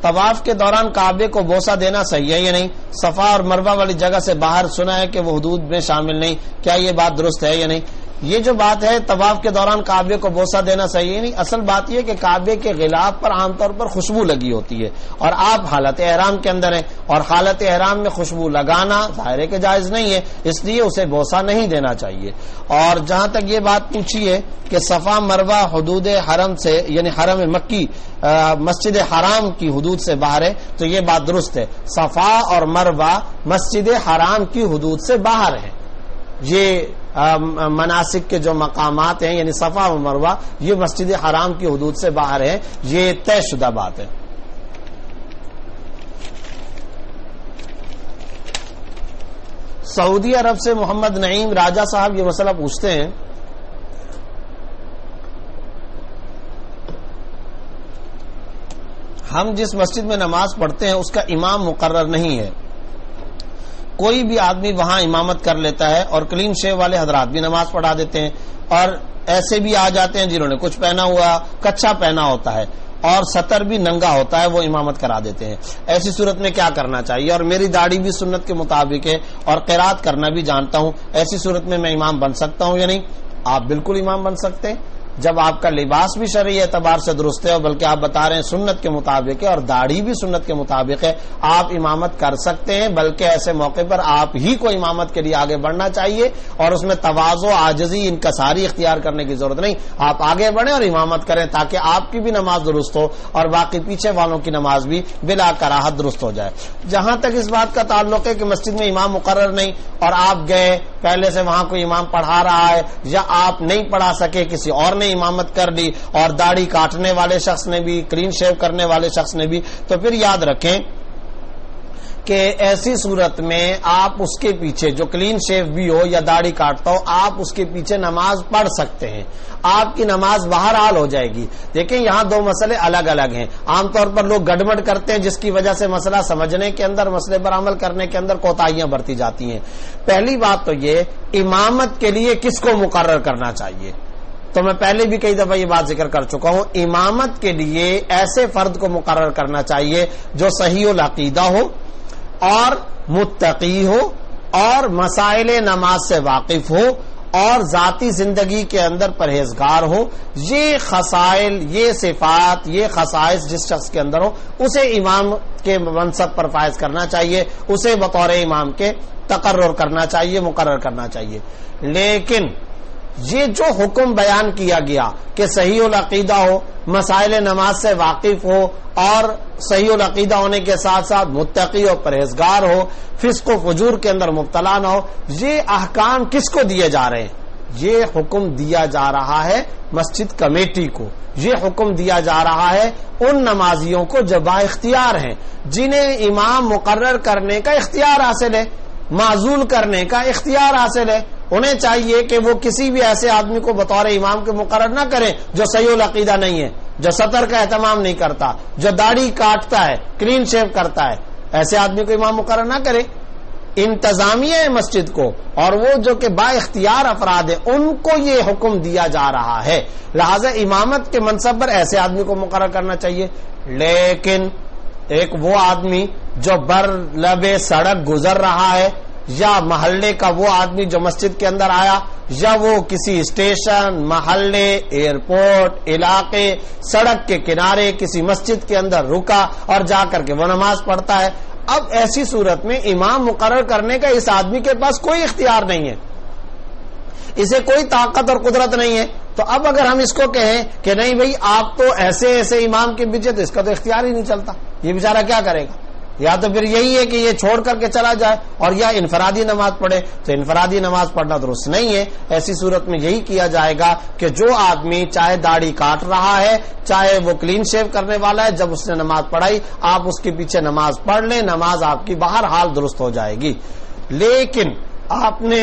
طواف کے دوران کعبے کو بوسہ دینا صحیح ہے یا نہیں؟ صفا اور مروہ والی جگہ سے باہر سنا ہے کہ وہ حدود میں شامل نہیں، کیا یہ بات درست ہے یا نہیں؟ یہ جو بات ہے طواف کے دوران کعبے کو بوسہ دینا صحیح ہے نہیں. اصل بات یہ کہ کعبے کے غلاف پر عام طور پر خوشبو لگی ہوتی ہے اور آپ حالت احرام کے اندر ہیں اور حالت احرام میں خوشبو لگانا ظاہر ہے کہ جائز نہیں ہے، اس لیے اسے بوسہ نہیں دینا چاہیے. اور جہاں تک یہ بات پوچھی ہے کہ صفا مروہ حدود حرم سے یعنی حرم مکی مسجد حرام کی حدود سے باہر ہے تو یہ بات درست ہے. صفا اور مروہ مسجد حرام کی حدود سے باہر ہیں. یہ مناسک کے جو مقامات ہیں یعنی صفا و مروہ یہ مسجد حرام کی حدود سے باہر ہیں، یہ طے شدہ بات ہے. سعودی عرب سے محمد نعیم راجہ صاحب یہ مسئلہ پوچھتے ہیں ہم جس مسجد میں نماز پڑھتے ہیں اس کا امام مقرر نہیں ہے، کوئی بھی آدمی وہاں امامت کر لیتا ہے اور کلین شیو والے حضرات بھی نماز پڑھا دیتے ہیں اور ایسے بھی آ جاتے ہیں جنہوں نے کچھ پہنا ہوا کچھا پہنا ہوتا ہے اور سطر بھی ننگا ہوتا ہے، وہ امامت کرا دیتے ہیں. ایسی صورت میں کیا کرنا چاہیے؟ اور میری داڑھی بھی سنت کے مطابق ہے اور قرات کرنا بھی جانتا ہوں، ایسی صورت میں امام بن سکتا ہوں یا نہیں؟ آپ بالکل امام بن سکتے ہیں جب آپ کا لباس بھی شرعی اعتبار سے درست ہے اور بلکہ آپ بتا رہے ہیں سنت کے مطابق ہے اور داڑھی بھی سنت کے مطابق ہے، آپ امامت کر سکتے ہیں. بلکہ ایسے موقع پر آپ ہی کو امامت کے لیے آگے بڑھنا چاہیے اور اس میں تواضع عاجزی انکساری اختیار کرنے کی ضرورت نہیں. آپ آگے بڑھیں اور امامت کریں تاکہ آپ کی بھی نماز درست ہو اور باقی پیچھے والوں کی نماز بھی بلا کراہت درست ہو جائے. جہاں تک اس بات کا تعلق ہے کہ مسجد میں امام مقرر نہیں اور آپ گئے پہلے سے وہاں کوئی امام پڑھا رہا ہے یا آپ نہیں پڑھا سکے کسی اور نے امامت کر لی اور داڑھی کاٹنے والے شخص نے بھی کلین شیو کرنے والے شخص نے بھی، تو پھر یاد رکھیں کہ ایسی صورت میں آپ اس کے پیچھے جو کلین شیو بھی ہو یا داڑھی کاٹتا ہو آپ اس کے پیچھے نماز پڑھ سکتے ہیں، آپ کی نماز بہرحال ہو جائے گی. دیکھیں یہاں دو مسئلے الگ الگ ہیں. عام طور پر لوگ گڑبڑ کرتے ہیں جس کی وجہ سے مسئلہ سمجھنے کے اندر مسئلے پر عمل کرنے کے اندر کوتاہیاں برتی جاتی ہیں. پہلی بات تو یہ امامت کے لیے کس کو مقرر کرنا چاہیے، تو میں پہلے بھی کئی دفعہ یہ بات ذکر کر چکا ہوں. امامت کے لیے ایسے فرد کو مقرر کرنا چاہیے جو صحیح العقیدہ ہو اور متقی ہو اور مسائل نماز سے واقف ہو اور ذاتی زندگی کے اندر پرہیزگار ہو. یہ خصائل، یہ صفات، یہ خصائص جس شخص کے اندر ہو اسے امام کے منصب پر فائز کرنا چاہیے، اسے بطور امام کے تقرر کرنا چاہیے، مقرر کرنا چاہیے. لیکن یہ جو حکم بیان کیا گیا کہ صحیح العقیدہ ہو، مسائل نماز سے واقف ہو اور صحیح العقیدہ ہونے کے ساتھ ساتھ متقی اور پرہیزگار ہو، فسق و فجور کے اندر مبتلا نہ ہو، یہ احکام کس کو دیے جا رہے ہیں؟ یہ حکم دیا جا رہا ہے مسجد کمیٹی کو. یہ حکم دیا جا رہا ہے ان نمازیوں کو جو با اختیار ہیں، جنہیں امام مقرر کرنے کا اختیار حاصل ہے، معزول کرنے کا اختیار حاصل ہے. انہیں چاہیے کہ وہ کسی بھی ایسے آدمی کو بطور امام کے مقرر نہ کریں جو صحیح العقیدہ نہیں ہے، جو سطر کا اہتمام نہیں کرتا، جو داڑھی کاٹتا ہے، کلین شیو کرتا ہے. ایسے آدمی کو امام مقرر نہ کرے. انتظامیہ مسجد کو اور وہ جو کہ با اختیار افراد ہیں ان کو یہ حکم دیا جا رہا ہے، لہذا امامت کے منصب پر ایسے آدمی کو مقرر کرنا چاہیے. لیکن ایک وہ آدمی جو بر لب سڑک گزر رہا ہے، یا محلے کا وہ آدمی جو مسجد کے اندر آیا، یا وہ کسی اسٹیشن، محلے، ایئرپورٹ، علاقے، سڑک کے کنارے کسی مسجد کے اندر رکا اور جا کر کے وہ نماز پڑھتا ہے، اب ایسی صورت میں امام مقرر کرنے کا اس آدمی کے پاس کوئی اختیار نہیں ہے، اسے کوئی طاقت اور قدرت نہیں ہے. تو اب اگر ہم اس کو کہیں کہ نہیں بھئی آپ تو ایسے امام کے پیچھے، تو اس کا تو اختیار ہی نہیں چلتا. یہ بیچارہ کیا کرے گا؟ یا تو پھر یہی ہے کہ یہ چھوڑ کر کے چلا جائے اور یا انفرادی نماز پڑھے. تو انفرادی نماز پڑھنا درست نہیں ہے. ایسی صورت میں یہی کیا جائے گا کہ جو آدمی چاہے داڑھی کاٹ رہا ہے، چاہے وہ کلین شیو کرنے والا ہے، جب اس نے نماز پڑھائی آپ اس کے پیچھے نماز پڑھ لیں، نماز آپ کی بہرحال درست ہو جائے گی. لیکن آپ نے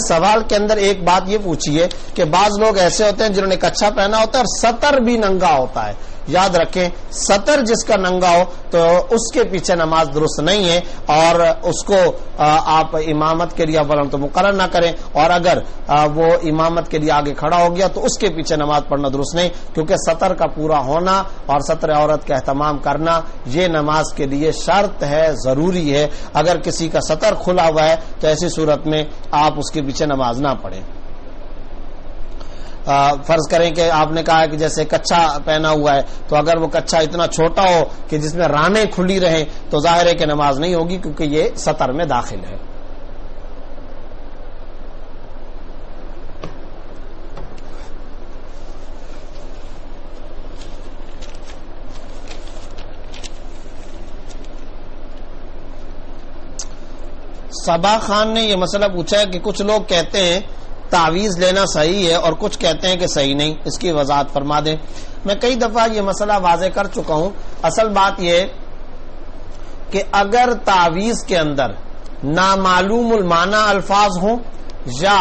سوال کے اندر ایک بات یہ پوچھی ہے کہ بعض لوگ ایسے ہوتے ہیں جنہوں نے کچھا پہنا ہوتا ہے اور سطر بھی ننگا ہوتا ہے. یاد رکھیں، سطر جس کا ننگا ہو تو اس کے پیچھے نماز درست نہیں ہے، اور اس کو آپ امامت کے لیے اولا تو مقرر نہ کریں، اور اگر وہ امامت کے لیے آگے کھڑا ہو گیا تو اس کے پیچھے نماز پڑھنا درست نہیں، کیونکہ سطر کا پورا ہونا اور سطر عورت کا اہتمام کرنا یہ نماز کے لیے شرط ہے، ضروری ہے. اگر کسی کا سطر کھلا ہوا ہے تو ایسی صورت میں آپ اس کے پیچھے نماز نہ پڑھیں. فرض کریں کہ آپ نے کہا کہ جیسے کچھا پہنا ہوا ہے، تو اگر وہ کچھا اتنا چھوٹا ہو کہ جس میں رانیں کھلی رہیں تو ظاہر ہے کہ نماز نہیں ہوگی، کیونکہ یہ سطر میں داخل ہے. صبا خان نے یہ مسئلہ پوچھا ہے کہ کچھ لوگ کہتے ہیں تعویذ لینا صحیح ہے اور کچھ کہتے ہیں کہ صحیح نہیں، اس کی وضاحت فرما دیں. میں کئی دفعہ یہ مسئلہ واضح کر چکا ہوں. اصل بات یہ کہ اگر تعویذ کے اندر نامعلوم المعنی الفاظ ہوں یا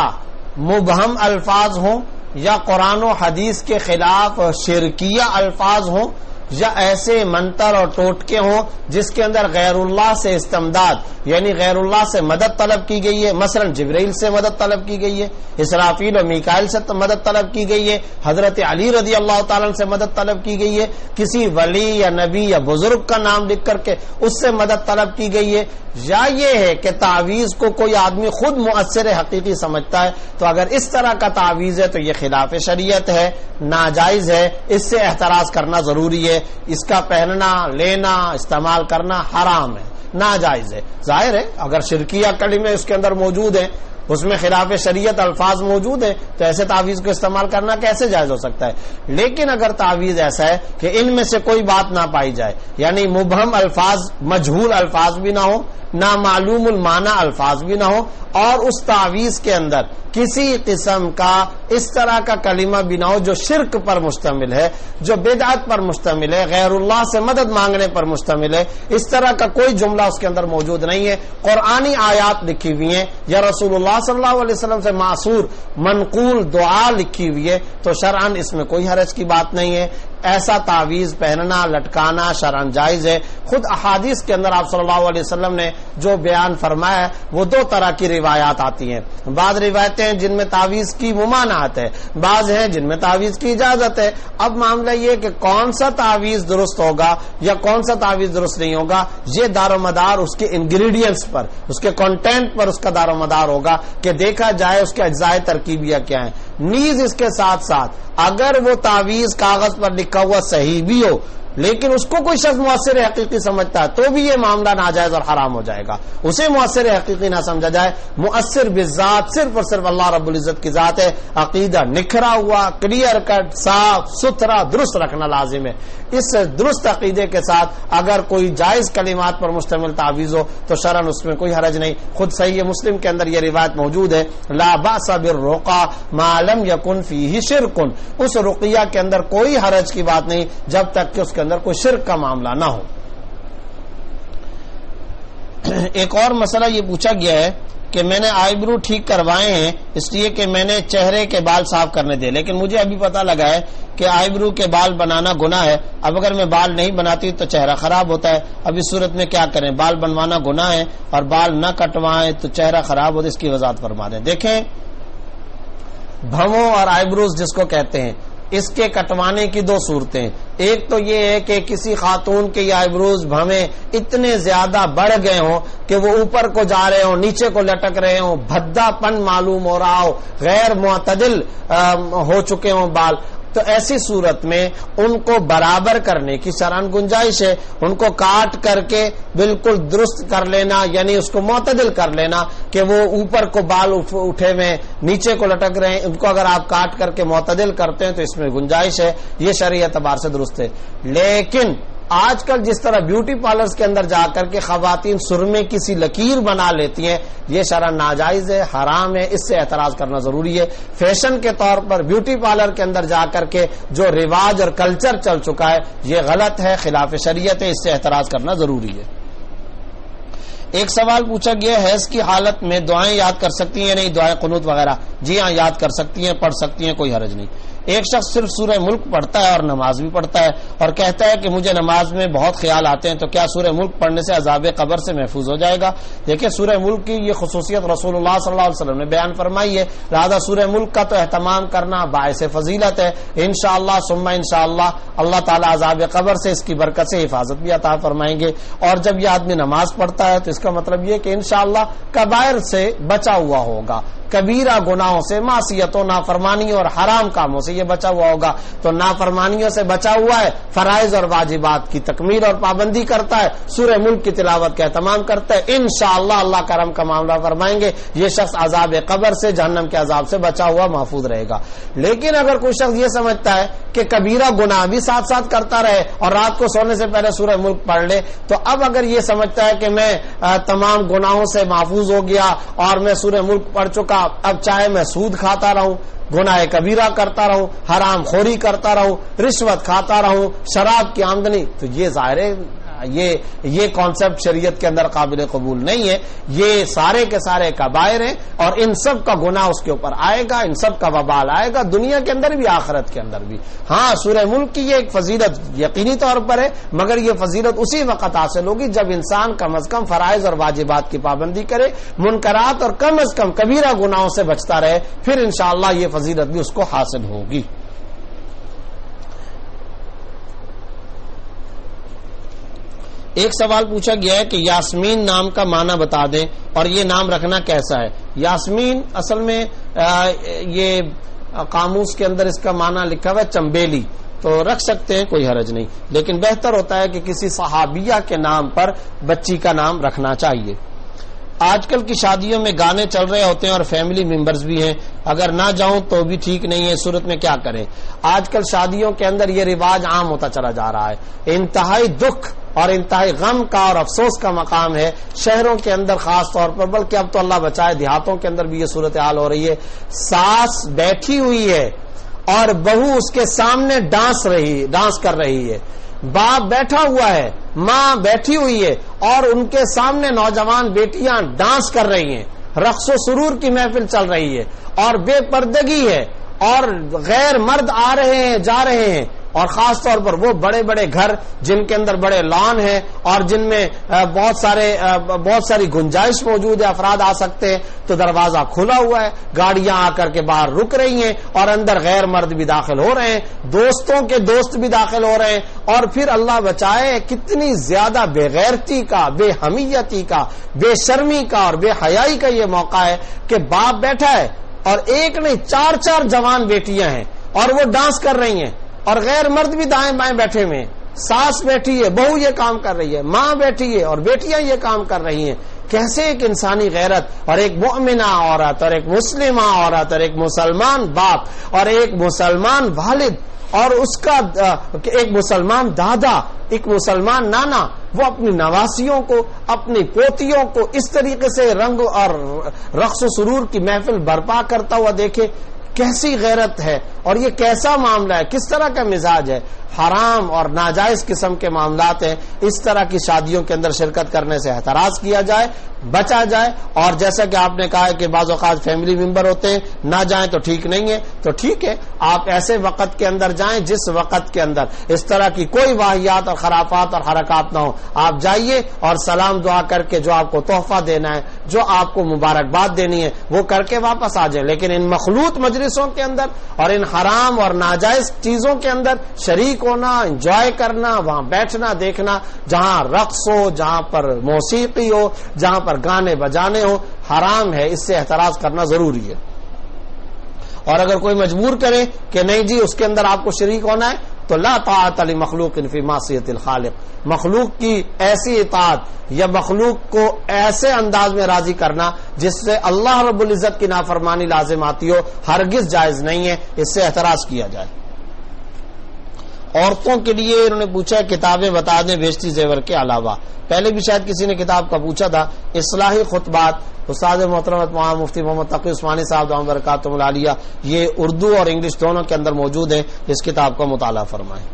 مبہم الفاظ ہوں یا قرآن و حدیث کے خلاف شرکیہ الفاظ ہوں یا ایسے منتر اور ٹوٹکے ہوں جس کے اندر غیر اللہ سے استمداد یعنی غیر اللہ سے مدد طلب کی گئی ہے، مثلا جبرائیل سے مدد طلب کی گئی ہے، اسرافیل اور میکائیل سے مدد طلب کی گئی ہے، حضرت علی رضی اللہ تعالیٰ سے مدد طلب کی گئی ہے، کسی ولی یا نبی یا بزرگ کا نام لکھ کر کے اس سے مدد طلب کی گئی ہے، یا یہ ہے کہ تعویذ کو کوئی آدمی خود مؤثر حقیقی سمجھتا ہے، تو اگر اس طرح کا تعویذ ہے تو یہ خلاف شریعت ہے، ناجائز ہے، اس سے احتراز کرنا ضروری ہے. اس کا پہننا، لینا، استعمال کرنا حرام ہے، ناجائز ہے. ظاہر ہے اگر شرکیہ کلمے اس کے اندر موجود ہیں، اس میں خلاف شریعت الفاظ موجود ہیں، تو ایسے تعویذ کو استعمال کرنا کیسے جائز ہو سکتا ہے. لیکن اگر تعویذ ایسا ہے کہ ان میں سے کوئی بات نہ پائی جائے، یعنی مبہم الفاظ، مجہول الفاظ بھی نہ ہو، نامعلوم المعنی الفاظ بھی نہ ہو، اور اس تعویذ کے اندر کسی قسم کا اس طرح کا کلمہ بھی نہ ہو جو شرک پر مشتمل ہے، جو بدعت پر مشتمل ہے، غیر اللہ سے مدد مانگنے پر مشتمل ہے، اس طرح کا کوئی جملہ اس کے اندر موجود نہیں ہے، قرآنی آیات لکھی ہوئی ہیں یا رسول اللہ صلی اللہ علیہ وسلم سے معصور منقول دعا لکھی ہوئی ہے، تو شرعاً اس میں کوئی حرج کی بات نہیں ہے. ایسا تعویذ پہننا لٹکانا شرعاً جائز ہے۔ خود احادیث کے اندر آپ صلی اللہ علیہ وسلم نے جو بیان فرمایا ہے وہ دو طرح کی روایات آتی ہیں۔ بعض روایتیں ہیں جن میں تعویذ کی ممانعت ہے، بعض ہیں جن میں تعویذ کی اجازت ہے۔ اب معاملہ یہ کہ کون سا تعویذ درست ہوگا یا کون سا تعویذ درست نہیں ہوگا، یہ دار و مدار اس کے انگریڈینٹس پر، اس کے کنٹینٹ پر اس کا دار و مدار ہوگا کہ دیکھا جائے اس کے اجزائے ترکیبیہ کیا ہیں۔ نیز اس کے ساتھ ساتھ اگر وہ تعویذ کاغذ پر لکھا ہوا صحیح بھی ہو لیکن اس کو کوئی شخص مؤثر حقیقی سمجھتا ہے تو بھی یہ معاملہ ناجائز اور حرام ہو جائے گا۔ اسے مؤثر حقیقی نہ سمجھا جائے۔ مؤثر بالذات صرف اور صرف اللہ رب العزت کی ذات ہے۔ عقیدہ نکھرا ہوا کلیئر کٹ صاف ستھرا درست رکھنا لازم ہے۔ اس درست عقیدے کے ساتھ اگر کوئی جائز کلمات پر مشتمل تعویذ ہو تو شرعاً اس میں کوئی حرج نہیں۔ خود صحیح مسلم کے اندر یہ روایت موجود ہے، لا باس بالرقیٰ ما لم یکن فیہ شرک، اس رقیہ کے اندر کوئی حرج کی بات نہیں جب تک کہ اس کے اندر کوئی شرک کا معاملہ نہ ہو۔ ایک اور مسئلہ یہ پوچھا گیا ہے کہ میں نے آئی برو ٹھیک کروائے ہیں اس لیے کہ میں نے چہرے کے بال صاف کرنے دے، لیکن مجھے ابھی پتہ لگا ہے کہ آئی برو کے بال بنانا گناہ ہے۔ اب اگر میں بال نہیں بناتی تو چہرہ خراب ہوتا ہے، اب اس صورت میں کیا کریں؟ بال بنوانا گناہ ہے اور بال نہ کٹوائیں تو چہرہ خراب ہوتا ہے، اس کی وضاحت فرما دیں۔ دیکھیں بھووں اور آئی بروز جس کو کہتے ہیں، اس کے کٹوانے کی دو صورتیں، ایک تو یہ ہے کہ کسی خاتون کے یہ آئی بروز بھویں اتنے زیادہ بڑھ گئے ہوں کہ وہ اوپر کو جا رہے ہوں نیچے کو لٹک رہے ہوں، بھدا پن معلوم ہو رہا ہو، غیر معتدل ہو چکے ہوں بال، تو ایسی صورت میں ان کو برابر کرنے کی شرعاً گنجائش ہے۔ ان کو کاٹ کر کے بالکل درست کر لینا، یعنی اس کو معتدل کر لینا کہ وہ اوپر کو بال اٹھے ہوئے نیچے کو لٹک رہے ہیں، ان کو اگر آپ کاٹ کر کے معتدل کرتے ہیں تو اس میں گنجائش ہے، یہ شرعی اعتبار سے درست ہے۔ لیکن آج کل جس طرح بیوٹی پارلرز کے اندر جا کر کے خواتین سرمے کی سی لکیر بنا لیتی ہیں، یہ شرعاً ناجائز ہے، حرام ہے، اس سے اعتراض کرنا ضروری ہے۔ فیشن کے طور پر بیوٹی پارلر کے اندر جا کر کے جو رواج اور کلچر چل چکا ہے یہ غلط ہے، خلاف شریعت ہے، اس سے اعتراض کرنا ضروری ہے۔ ایک سوال پوچھا گیا، حیض کی حالت میں دعائیں یاد کر سکتی ہیں؟ نہیں، دعائیں قنوت وغیرہ جی ہاں یاد کر سکتی ہیں، پڑھ سکتی ہیں، کوئی حرج نہیں۔ ایک شخص صرف سورہ ملک پڑھتا ہے اور نماز بھی پڑھتا ہے اور کہتا ہے کہ مجھے نماز میں بہت خیال آتے ہیں، تو کیا سورہ ملک پڑھنے سے عذاب قبر سے محفوظ ہو جائے گا؟ دیکھیں سورہ ملک کی یہ خصوصیت رسول اللہ صلی اللہ علیہ وسلم نے بیان فرمائی ہے، لہذا سورہ ملک کا تو اہتمام کرنا باعث فضیلت ہے۔ انشاءاللہ ثم انشاءاللہ اللہ تعالیٰ عذاب قبر سے اس کی برکت سے حفاظت بھی عطا فرمائیں گے۔ اور جب یہ آدمی نماز پڑھتا ہے تو اس کا مطلب یہ کہ انشاءاللہ کبائر سے بچا ہوا ہوگا، کبیرہ گناہوں سے، معصیتوں، نافرمانیوں اور حرام کاموں سے یہ بچا ہوا ہوگا۔ تو نافرمانیوں سے بچا ہوا ہے، فرائض اور واجبات کی تکمیل اور پابندی کرتا ہے، سورہ ملک کی تلاوت کا اہتمام کرتا ہے، انشاءاللہ اللہ کرم کا معاملہ فرمائیں گے یہ شخص عذاب قبر سے، جہنم کے عذاب سے بچا ہوا محفوظ رہے گا۔ لیکن اگر کوئی شخص یہ سمجھتا ہے کہ کبیرہ گناہ بھی ساتھ ساتھ کرتا رہے اور رات کو سونے سے پہلے سورہ ملک پڑھ لے، تو اب اگر یہ سمجھتا ہے کہ میں تمام گناہوں سے محفوظ ہو گیا اور میں سورہ ملک پڑھ چکا، اب چاہے میں سود کھاتا رہوں، گناہ کبیرہ کرتا رہوں، حرام خوری کرتا رہوں، رشوت کھاتا رہوں، شراب کی آمدنی، تو یہ ظاہر ہے یہ کانسیپٹ شریعت کے اندر قابل قبول نہیں ہے۔ یہ سارے کے سارے کبائر ہیں اور ان سب کا گناہ اس کے اوپر آئے گا، ان سب کا وبال آئے گا، دنیا کے اندر بھی آخرت کے اندر بھی۔ ہاں سورہ ملک کی یہ ایک فضیلت یقینی طور پر ہے، مگر یہ فضیلت اسی وقت حاصل ہوگی جب انسان کم از کم فرائض اور واجبات کی پابندی کرے، منکرات اور کم از کم کبیرہ گناہوں سے بچتا رہے، پھر انشاءاللہ یہ فضیلت بھی اس کو حاصل ہوگی۔ ایک سوال پوچھا گیا ہے کہ یاسمین نام کا معنی بتا دیں اور یہ نام رکھنا کیسا ہے؟ یاسمین اصل میں یہ قاموس کے اندر اس کا معنی لکھا ہوا ہے چمبیلی، تو رکھ سکتے ہیں، کوئی حرج نہیں، لیکن بہتر ہوتا ہے کہ کسی صحابیہ کے نام پر بچی کا نام رکھنا چاہیے۔ آج کل کی شادیوں میں گانے چل رہے ہوتے ہیں اور فیملی ممبرز بھی ہیں، اگر نہ جاؤں تو بھی ٹھیک نہیں ہے، صورت میں کیا کریں؟ آج کل شادیوں کے اندر یہ رواج عام ہوتا چلا جا رہا ہے، انتہائی دکھ اور انتہائی غم کا اور افسوس کا مقام ہے شہروں کے اندر خاص طور پر، بلکہ اب تو اللہ بچائے دیہاتوں کے اندر بھی یہ صورتحال ہو رہی ہے۔ ساس بیٹھی ہوئی ہے اور بہو اس کے سامنے ڈانس کر رہی ہے، باپ بیٹھا ہوا ہے، ماں بیٹھی ہوئی ہے اور ان کے سامنے نوجوان بیٹیاں ڈانس کر رہی ہیں، رقص و سرور کی محفل چل رہی ہے اور بے پردگی ہے اور غیر مرد آ رہے ہیں جا رہے ہیں، اور خاص طور پر وہ بڑے بڑے گھر جن کے اندر بڑے لان ہیں اور جن میں بہت ساری گنجائش موجود ہے، افراد آ سکتے ہیں، تو دروازہ کھلا ہوا ہے، گاڑیاں آ کر کے باہر رک رہی ہیں اور اندر غیر مرد بھی داخل ہو رہے ہیں، دوستوں کے دوست بھی داخل ہو رہے ہیں، اور پھر اللہ بچائے کتنی زیادہ بے غیرتی کا، بے حمیتی کا، بے شرمی کا اور بے حیائی کا یہ موقع ہے کہ باپ بیٹھا ہے اور ایک نہیں 4 جوان بیٹیاں ہیں اور وہ ڈانس کر رہی ہیں، اور غیر مرد بھی دائیں بائیں بیٹھے ہوئے ہیں، ساس بیٹھی ہے، بہو یہ کام کر رہی ہے، ماں بیٹھی ہے اور بیٹیاں یہ کام کر رہی ہیں۔ کیسے ایک انسانی غیرت اور ایک مؤمنہ عورت اور ایک مسلمہ عورت اور ایک مسلمان باپ اور ایک مسلمان والد اور اس کا ایک مسلمان دادا، ایک مسلمان نانا، وہ اپنی نواسیوں کو، اپنی پوتیوں کو اس طریقے سے رنگ اور رقص و سرور کی محفل برپا کرتا ہوا دیکھے، کیسی غیرت ہے اور یہ کیسا معاملہ ہے، کس طرح کا مزاج ہے۔ حرام اور ناجائز قسم کے معاملات ہیں، اس طرح کی شادیوں کے اندر شرکت کرنے سے احتراز کیا جائے، بچا جائے۔ اور جیسا کہ آپ نے کہا ہے کہ بعض اوقات فیملی ممبر ہوتے ہیں، نہ جائیں تو ٹھیک نہیں ہے، تو ٹھیک ہے آپ ایسے وقت کے اندر جائیں جس وقت کے اندر اس طرح کی کوئی واہیات اور خرافات اور حرکات نہ ہو، آپ جائیے اور سلام دعا کر کے جو آپ کو تحفہ دینا ہے، جو آپ کو مبارکباد دینی ہے، وہ کر کے واپس آ جائیں۔ لیکن ان مخلوط مجلسوں کے اندر اور ان حرام اور ناجائز چیزوں کے اندر شریک ہونا، انجوائے کرنا، وہاں بیٹھنا دیکھنا، جہاں رقص ہو، جہاں پر موسیقی ہو، جہاں پر گانے بجانے ہو، حرام ہے، اس سے احتراز کرنا ضروری ہے۔ اور اگر کوئی مجبور کرے کہ نہیں جی اس کے اندر آپ کو شریک ہونا ہے، تو لا طاعت لمخلوق فی معصیت الخالق، مخلوق کی ایسی اطاعت یا مخلوق کو ایسے انداز میں راضی کرنا جس سے اللہ رب العزت کی نافرمانی لازم آتی ہو، ہرگز جائز نہیں ہے، اس سے احتراز کیا جائے۔ عورتوں کے لیے انہوں نے پوچھا کتابیں بتا دیں بیشتی زیور کے علاوہ، پہلے بھی شاید کسی نے کتاب کا پوچھا تھا، اصلاحی خطبات، استاد محترم مفتی محمد تقی عثمانی صاحب دامت برکاتہم العالیہ، یہ اردو اور انگلش دونوں کے اندر موجود ہیں، اس کتاب کا مطالعہ فرمائیں۔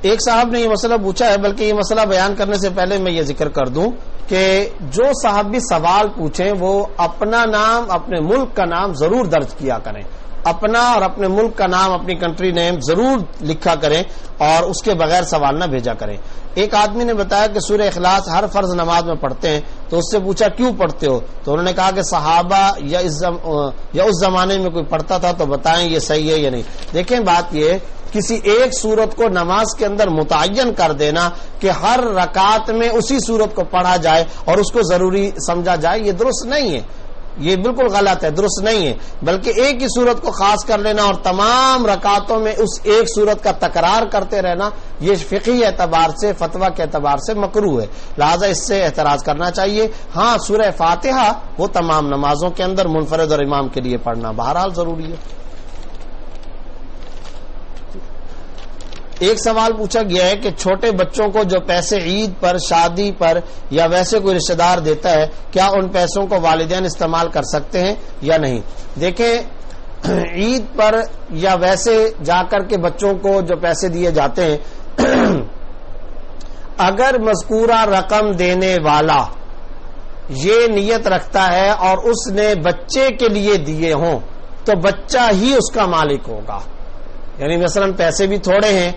ایک صاحب نے یہ مسئلہ پوچھا ہے، بلکہ یہ مسئلہ بیان کرنے سے پہلے میں یہ ذکر کر دوں کہ جو صاحب بھی سوال پوچھیں وہ اپنا نام، اپنے ملک کا نام ضرور درج کیا کریں، اپنا اور اپنے ملک کا نام، اپنی کنٹری نیم ضرور لکھا کریں اور اس کے بغیر سوال نہ بھیجا کریں۔ ایک آدمی نے بتایا کہ سورہ اخلاص ہر فرض نماز میں پڑھتے ہیں، تو اس سے پوچھا کیوں پڑھتے ہو؟ تو انہوں نے کہا کہ صحابہ یا اس زمانے میں کوئی پڑھتا تھا تو بتائیں یہ صحیح ہے یا نہیں۔ دیکھیں بات یہ، کسی ایک صورت کو نماز کے اندر متعین کر دینا کہ ہر رکعت میں اسی صورت کو پڑھا جائے اور اس کو ضروری سمجھا جائے، یہ درست نہیں ہے، یہ بالکل غلط ہے، درست نہیں ہے۔ بلکہ ایک ہی صورت کو خاص کر لینا اور تمام رکعتوں میں اس ایک صورت کا تکرار کرتے رہنا، یہ فقہی اعتبار سے، فتویٰ کے اعتبار سے مکروہ ہے، لہذا اس سے احتراز کرنا چاہیے۔ ہاں سورہ فاتحہ وہ تمام نمازوں کے اندر منفرد اور امام کے لیے پڑھنا بہرحال ضروری ہے۔ ایک سوال پوچھا گیا ہے کہ چھوٹے بچوں کو جو پیسے عید پر، شادی پر یا ویسے کوئی رشتہ دار دیتا ہے، کیا ان پیسوں کو والدین استعمال کر سکتے ہیں یا نہیں؟ دیکھیں عید پر یا ویسے جا کر کے بچوں کو جو پیسے دیے جاتے ہیں، اگر مذکورہ رقم دینے والا یہ نیت رکھتا ہے اور اس نے بچے کے لیے دیے ہوں تو بچہ ہی اس کا مالک ہوگا۔ یعنی مثلا پیسے بھی تھوڑے ہیں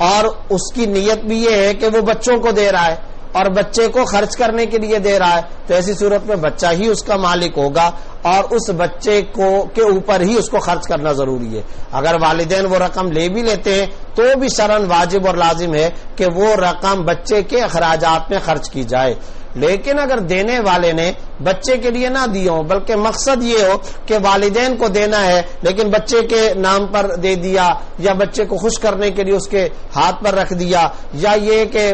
اور اس کی نیت بھی یہ ہے کہ وہ بچوں کو دے رہا ہے اور بچے کو خرچ کرنے کے لیے دے رہا ہے، تو ایسی صورت میں بچہ ہی اس کا مالک ہوگا اور اس بچے کے اوپر ہی اس کو خرچ کرنا ضروری ہے۔ اگر والدین وہ رقم لے بھی لیتے ہیں تو بھی شرعاً واجب اور لازم ہے کہ وہ رقم بچے کے اخراجات میں خرچ کی جائے۔ لیکن اگر دینے والے نے بچے کے لیے نہ دیے ہوں بلکہ مقصد یہ ہو کہ والدین کو دینا ہے لیکن بچے کے نام پر دے دیا یا بچے کو خوش کرنے کے لیے اس کے ہاتھ پر رکھ دیا، یا یہ کہ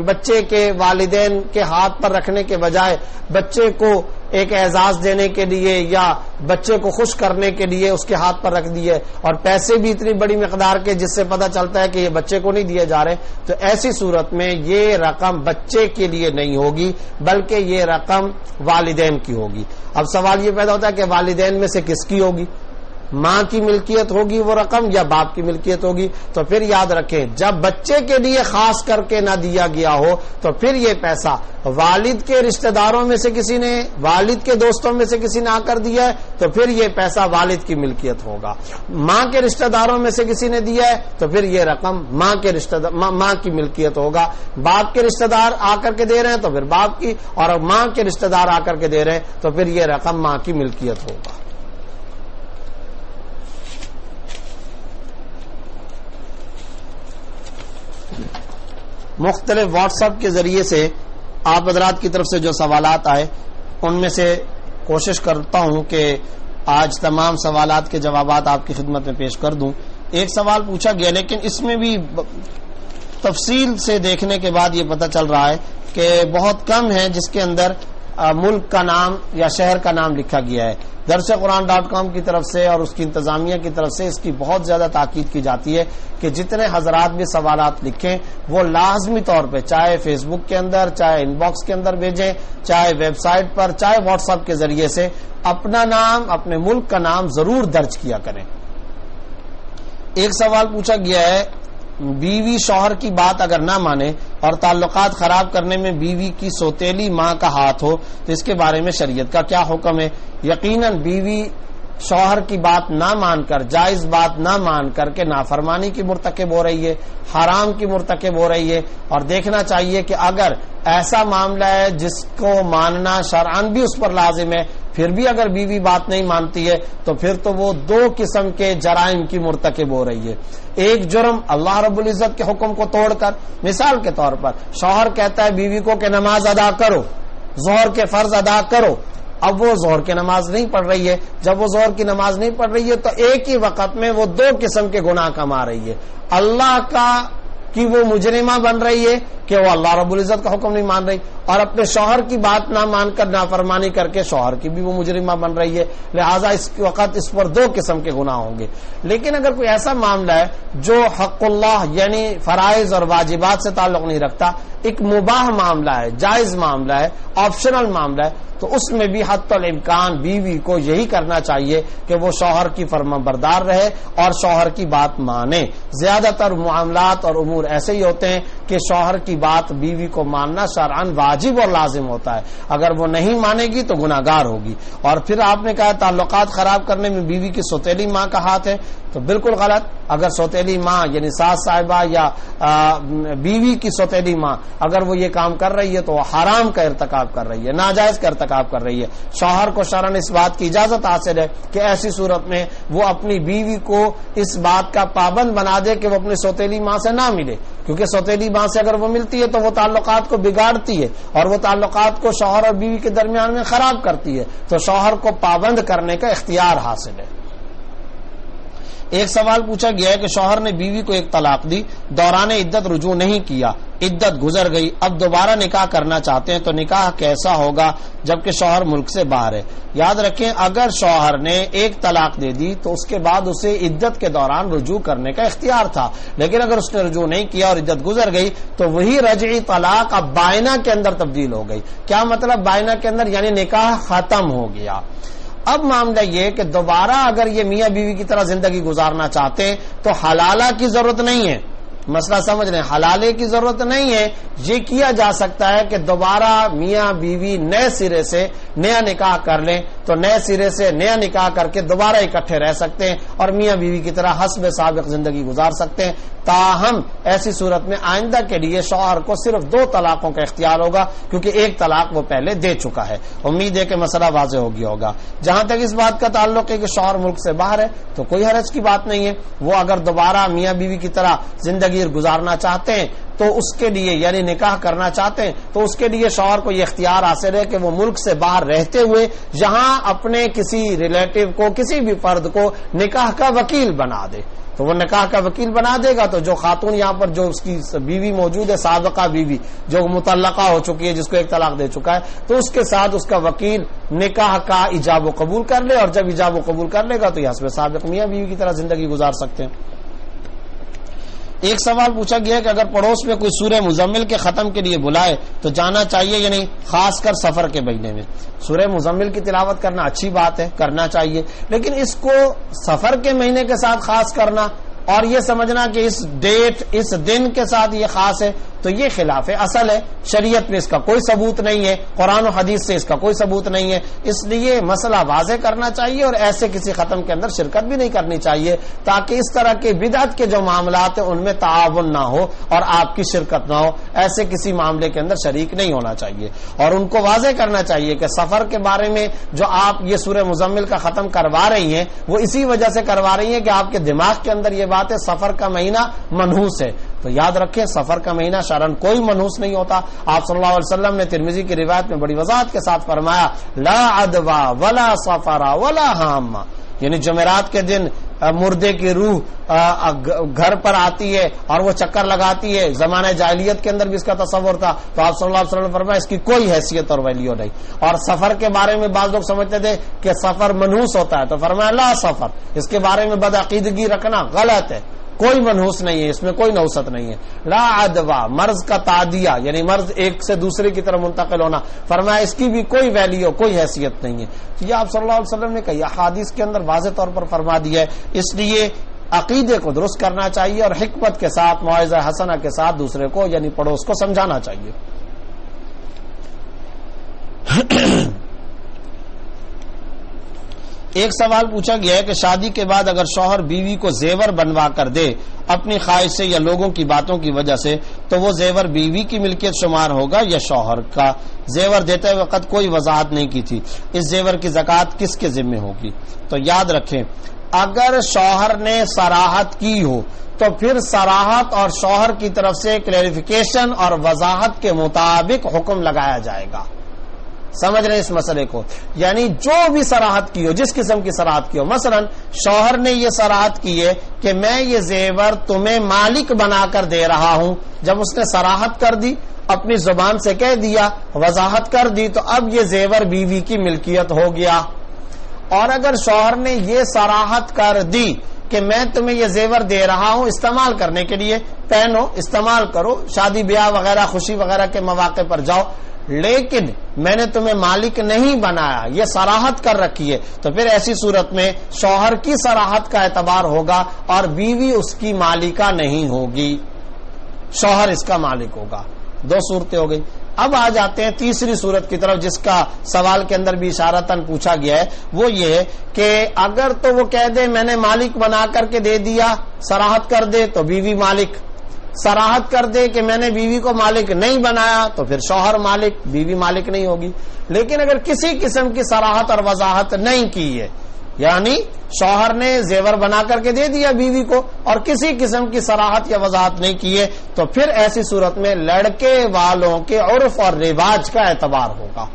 بچے کے والدین کے ہاتھ پر رکھنے کے بجائے بچے کو ایک اعزاز دینے کے لیے یا بچے کو خوش کرنے کے لیے اس کے ہاتھ پر رکھ دیے اور پیسے بھی اتنی بڑی مقدار کے جس سے پتہ چلتا ہے کہ یہ بچے کو نہیں دیے جا رہے، تو ایسی صورت میں یہ رقم بچے کے لیے نہیں ہوگی بلکہ یہ رقم والدین کی ہوگی۔ اب سوال یہ پیدا ہوتا ہے کہ والدین میں سے کس کی ہوگی؟ ماں کی ملکیت ہوگی وہ رقم یا باپ کی ملکیت ہوگی. تو پھر یاد رکھیں جب بچے کے لیے خاص کر کے نہ دیا گیا ہو تو پھر یہ پیسہ والد کے رشتہ داروں میں سے کسی نے، والد کے دوستوں میں سے کسی نے آ کر دیا ہے تو پھر یہ پیسہ والد کی ملکیت ہوگا. ماں کے رشتہ داروں میں سے کسی نے دیا ہے تو پھر یہ رقم ماں کی ملکیت ہوگا. باپ کے رشتہ دار آ کر کے دے رہے ہیں تو پھر باپ کی، اور ماں کے رشتہ دار آ کر کے دے رہے ہیں تو پھر یہ رقم ماں کی ملکیت ہوگا. مختلف واٹس ایپ کے ذریعے سے آپ حضرات کی طرف سے جو سوالات آئے ان میں سے کوشش کرتا ہوں کہ آج تمام سوالات کے جوابات آپ کی خدمت میں پیش کر دوں. ایک سوال پوچھا گیا لیکن اس میں بھی تفصیل سے دیکھنے کے بعد یہ پتہ چل رہا ہے کہ بہت کم ہے جس کے اندر ملک کا نام یا شہر کا نام لکھا گیا ہے. درسقرآن.com کی طرف سے اور اس کی انتظامیہ کی طرف سے اس کی بہت زیادہ تاکید کی جاتی ہے کہ جتنے حضرات بھی سوالات لکھیں وہ لازمی طور پہ چاہے فیس بک کے اندر، چاہے ان باکس کے اندر بھیجیں، چاہے ویب سائٹ پر، چاہے واٹس ایپ کے ذریعے سے اپنا نام، اپنے ملک کا نام ضرور درج کیا کریں. ایک سوال پوچھا گیا ہے بیوی شوہر کی بات اگر نہ مانے اور تعلقات خراب کرنے میں بیوی کی سوتیلی ماں کا ہاتھ ہو تو اس کے بارے میں شریعت کا کیا حکم ہے؟ یقیناً بیوی شوہر کی بات نہ مان کر، جائز بات نہ مان کر کے نافرمانی کی مرتکب ہو رہی ہے، حرام کی مرتکب ہو رہی ہے. اور دیکھنا چاہیے کہ اگر ایسا معاملہ ہے جس کو ماننا شرعاً بھی اس پر لازم ہے پھر بھی اگر بیوی بات نہیں مانتی ہے تو پھر تو وہ دو قسم کے جرائم کی مرتکب ہو رہی ہے. ایک جرم اللہ رب العزت کے حکم کو توڑ کر، مثال کے طور پر شوہر کہتا ہے بیوی کو کہ نماز ادا کرو، ظہر کے فرض ادا کرو. اب وہ ظہر کی نماز نہیں پڑھ رہی ہے. جب وہ ظہر کی نماز نہیں پڑھ رہی ہے تو ایک ہی وقت میں وہ دو قسم کے گناہ کما رہی ہے. اللہ کا کہ وہ مجرمہ بن رہی ہے کہ وہ اللہ رب العزت کا حکم نہیں مان رہی، اور اپنے شوہر کی بات نہ مان کر نافرمانی کر کے شوہر کی بھی وہ مجرمہ بن رہی ہے. لہٰذا اس وقت اس پر دو قسم کے گناہ ہوں گے. لیکن اگر کوئی ایسا معاملہ ہے جو حق اللہ یعنی فرائض اور واجبات سے تعلق نہیں رکھتا، ایک مباح معاملہ ہے، جائز معاملہ ہے، آپشنل معاملہ ہے، تو اس میں بھی حتی الامکان بیوی کو یہی کرنا چاہیے کہ وہ شوہر کی فرما بردار رہے اور شوہر کی بات مانے. زیادہ تر معاملات اور امور ایسے ہی ہوتے ہیں کہ شوہر کی بات بیوی کو ماننا شرعاً واجب اور لازم ہوتا ہے. اگر وہ نہیں مانے گی تو گناہگار ہوگی. اور پھر آپ نے کہا تعلقات خراب کرنے میں بیوی کی سوتیلی ماں کا ہاتھ ہے، تو بالکل غلط. اگر سوتیلی ماں یعنی ساس صاحبہ یا بیوی کی سوتیلی ماں اگر وہ یہ کام کر رہی ہے تو وہ حرام کا ارتکاب کر رہی ہے، ناجائز کا ارتکاب کر رہی ہے. شوہر کو شرعاً اس بات کی اجازت حاصل ہے کہ ایسی صورت میں وہ اپنی بیوی کو اس بات کا پابند بنا دے کہ وہ اپنی سوتیلی ماں سے نہ ملے، کیونکہ سوتیلی ماں سے اگر وہ ملتی ہے تو وہ تعلقات کو بگاڑتی ہے اور وہ تعلقات کو شوہر اور بیوی کے درمیان میں خراب کرتی ہے. تو شوہر کو پابند کرنے کا اختیار حاصل ہے. ایک سوال پوچھا گیا ہے کہ شوہر نے بیوی کو ایک طلاق دی، دوران عدت رجوع نہیں کیا، عدت گزر گئی، اب دوبارہ نکاح کرنا چاہتے ہیں تو نکاح کیسا ہوگا جبکہ شوہر ملک سے باہر ہے؟ یاد رکھیں اگر شوہر نے ایک طلاق دے دی تو اس کے بعد اسے عدت کے دوران رجوع کرنے کا اختیار تھا، لیکن اگر اس نے رجوع نہیں کیا اور عدت گزر گئی تو وہی رجعی طلاق اب بائنہ کے اندر تبدیل ہو گئی. کیا مطلب بائنہ کے اندر؟ یعنی نکاح ختم ہو گیا. اب معاملہ یہ کہ دوبارہ اگر یہ میاں بیوی کی طرح زندگی گزارنا چاہتے ہیں تو حلالہ کی ضرورت نہیں ہے. مسئلہ سمجھ رہے ہیں، حلالے کی ضرورت نہیں ہے. یہ کیا جا سکتا ہے کہ دوبارہ میاں بیوی نئے سرے سے نیا نکاح کر لیں تو نئے سرے سے نیا نکاح کر کے دوبارہ اکٹھے رہ سکتے ہیں اور میاں بیوی کی طرح حسب سابق زندگی گزار سکتے ہیں. تاہم ایسی صورت میں آئندہ کے لیے شوہر کو صرف 2 طلاقوں کا اختیار ہوگا کیونکہ ایک طلاق وہ پہلے دے چکا ہے. امید ہے کہ مسئلہ واضح ہو گیا ہوگا. جہاں تک اس بات کا تعلق ہے کہ شوہر ملک سے باہر ہے تو کوئی حرج کی بات نہیں ہے. وہ اگر دوبارہ میاں بیوی کی طرح زندگی گزارنا چاہتے ہیں تو اس کے لیے یعنی نکاح کرنا چاہتے ہیں تو اس کے لیے شوہر کو یہ اختیار حاصل ہے کہ وہ ملک سے باہر رہتے ہوئے جہاں اپنے کسی ریلیٹو کو، کسی بھی فرد کو نکاح کا وکیل بنا دے تو وہ نکاح کا وکیل بنا دے گا. تو جو خاتون یہاں پر جو اس کی بیوی موجود ہے، سابقہ بیوی جو مطلقہ ہو چکی ہے، جس کو ایک طلاق دے چکا ہے، تو اس کے ساتھ اس کا وکیل نکاح کا ایجاب و قبول کر لے اور جب ایجاب و قبول کر لے گا تو یہ حسب سابق میاں بیوی کی طرح زندگی گزار سکتے ہیں. ایک سوال پوچھا گیا ہے کہ اگر پڑوس میں کوئی سورہ مزمل کے ختم کے لیے بلائے تو جانا چاہیے یا نہیں، خاص کر سفر کے مہینے میں؟ سورہ مزمل کی تلاوت کرنا اچھی بات ہے، کرنا چاہیے، لیکن اس کو سفر کے مہینے کے ساتھ خاص کرنا اور یہ سمجھنا کہ اس ڈیٹ اس دن کے ساتھ یہ خاص ہے تو یہ خلاف اصل ہے، شریعت میں اس کا کوئی ثبوت نہیں ہے، قرآن و حدیث سے اس کا کوئی ثبوت نہیں ہے، اس لیے مسئلہ واضح کرنا چاہیے اور ایسے کسی ختم کے اندر شرکت بھی نہیں کرنی چاہیے تاکہ اس طرح کے بدعت کے جو معاملات ہیں ان میں تعاون نہ ہو اور آپ کی شرکت نہ ہو، ایسے کسی معاملے کے اندر شریک نہیں ہونا چاہیے، اور ان کو واضح کرنا چاہیے کہ سفر کے بارے میں جو آپ یہ سورہ مزمل کا ختم کروا رہی ہیں وہ اسی وجہ سے کروا رہی ہیں کہ آپ کے دماغ کے اندر یہ بات ہے سفر کا مہینہ منحوس ہے، تو یاد رکھیں سفر کا مہینہ شرعاً کوئی منحوس نہیں ہوتا۔ آپ صلی اللہ علیہ وسلم نے ترمذی کی روایت میں بڑی وضاحت کے ساتھ فرمایا لا عدوا ولا سفرا ولا حامہ، یعنی جمعرات کے دن مردے کی روح گھر پر آتی ہے اور وہ چکر لگاتی ہے، زمانہ جاہلیت کے اندر بھی اس کا تصور تھا، تو آپ صلی اللہ علیہ وسلم نے فرمایا اس کی کوئی حیثیت اور ویلیو نہیں۔ اور سفر کے بارے میں بعض لوگ سمجھتے تھے کہ سفر منحوس ہوتا ہے، تو فرمایا لا سفر، اس کے بارے میں بدعقیدگی رکھنا غلط ہے، کوئی منحوس نہیں ہے، اس میں کوئی نوست نہیں ہے۔ لا عدوا، مرض کا تعدیہ یعنی مرض ایک سے دوسرے کی طرف منتقل ہونا، فرمایا اس کی بھی کوئی ویلیو کوئی حیثیت نہیں ہے۔ یہ آپ صلی اللہ علیہ وسلم نے کئی احادیث کے اندر واضح طور پر فرما دیا ہے، اس لیے عقیدے کو درست کرنا چاہیے اور حکمت کے ساتھ موعظہ حسنہ کے ساتھ دوسرے کو یعنی پڑوس کو سمجھانا چاہیے۔ ایک سوال پوچھا گیا ہے کہ شادی کے بعد اگر شوہر بیوی کو زیور بنوا کر دے اپنی خواہش سے یا لوگوں کی باتوں کی وجہ سے تو وہ زیور بیوی کی ملکیت شمار ہوگا یا شوہر کا؟ زیور دیتے وقت کوئی وضاحت نہیں کی تھی، اس زیور کی زکوٰۃ کس کے ذمہ ہوگی؟ تو یاد رکھیں اگر شوہر نے صراحت کی ہو تو پھر صراحت اور شوہر کی طرف سے کلیریفیکیشن اور وضاحت کے مطابق حکم لگایا جائے گا۔ سمجھ رہے اس مسئلے کو؟ یعنی جو بھی صراحت کی ہو، جس قسم کی صراحت کی ہو، مثلا شوہر نے یہ صراحت کی ہے کہ میں یہ زیور تمہیں مالک بنا کر دے رہا ہوں، جب اس نے صراحت کر دی، اپنی زبان سے کہہ دیا، وضاحت کر دی، تو اب یہ زیور بیوی کی ملکیت ہو گیا۔ اور اگر شوہر نے یہ صراحت کر دی کہ میں تمہیں یہ زیور دے رہا ہوں استعمال کرنے کے لیے، پہنو، استعمال کرو، شادی بیاہ وغیرہ خوشی وغیرہ کے مواقع پر جاؤ، لیکن میں نے تمہیں مالک نہیں بنایا، یہ صراحت کر رکھی ہے، تو پھر ایسی صورت میں شوہر کی صراحت کا اعتبار ہوگا اور بیوی اس کی مالکہ نہیں ہوگی، شوہر اس کا مالک ہوگا۔ دو صورتیں ہو گئی۔ اب آ جاتے ہیں تیسری صورت کی طرف جس کا سوال کے اندر بھی اشارتاً پوچھا گیا ہے، وہ یہ ہے کہ اگر تو وہ کہہ دے میں نے مالک بنا کر کے دے دیا، صراحت کر دے تو بیوی مالک، صراحت کر دے کہ میں نے بیوی کو مالک نہیں بنایا تو پھر شوہر مالک، بیوی مالک نہیں ہوگی۔ لیکن اگر کسی قسم کی صراحت اور وضاحت نہیں کی ہے، یعنی شوہر نے زیور بنا کر کے دے دیا بیوی کو اور کسی قسم کی صراحت یا وضاحت نہیں کی ہے، تو پھر ایسی صورت میں لڑکے والوں کے عرف اور رواج کا اعتبار ہوگا،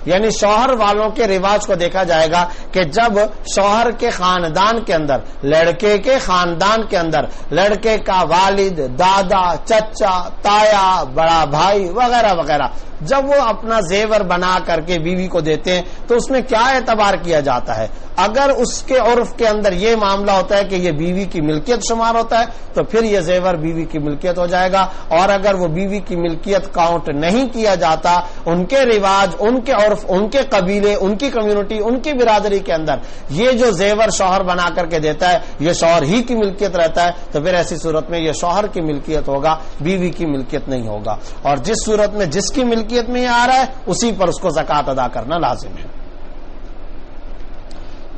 یعنی شوہر والوں کے رواج کو دیکھا جائے گا کہ جب شوہر کے خاندان کے اندر، لڑکے کے خاندان کے اندر لڑکے کا والد، دادا، چچا، تایا، بڑا بھائی وغیرہ وغیرہ جب وہ اپنا زیور بنا کر کے بیوی کو دیتے ہیں تو اس میں کیا اعتبار کیا جاتا ہے؟ اگر اس کے عرف کے اندر یہ معاملہ ہوتا ہے کہ یہ بیوی کی ملکیت شمار ہوتا ہے تو پھر یہ زیور بیوی کی ملکیت ہو جائے گا، اور اگر وہ بیوی کی ملکیت کاؤنٹ نہیں کیا جاتا، ان کے رواج، ان کے عرف، ان کے قبیلے، ان کی کمیونٹی، ان کی برادری کے اندر یہ جو زیور شوہر بنا کر کے دیتا ہے یہ شوہر ہی کی ملکیت رہتا ہے، تو پھر ایسی صورت میں یہ شوہر کی ملکیت ہوگا، بیوی کی ملکیت نہیں ہوگا، اور جس صورت میں جس کی ملکیت میں یہ آ رہا ہے اسی پر اس کو زکوٰۃ ادا کرنا لازم ہے۔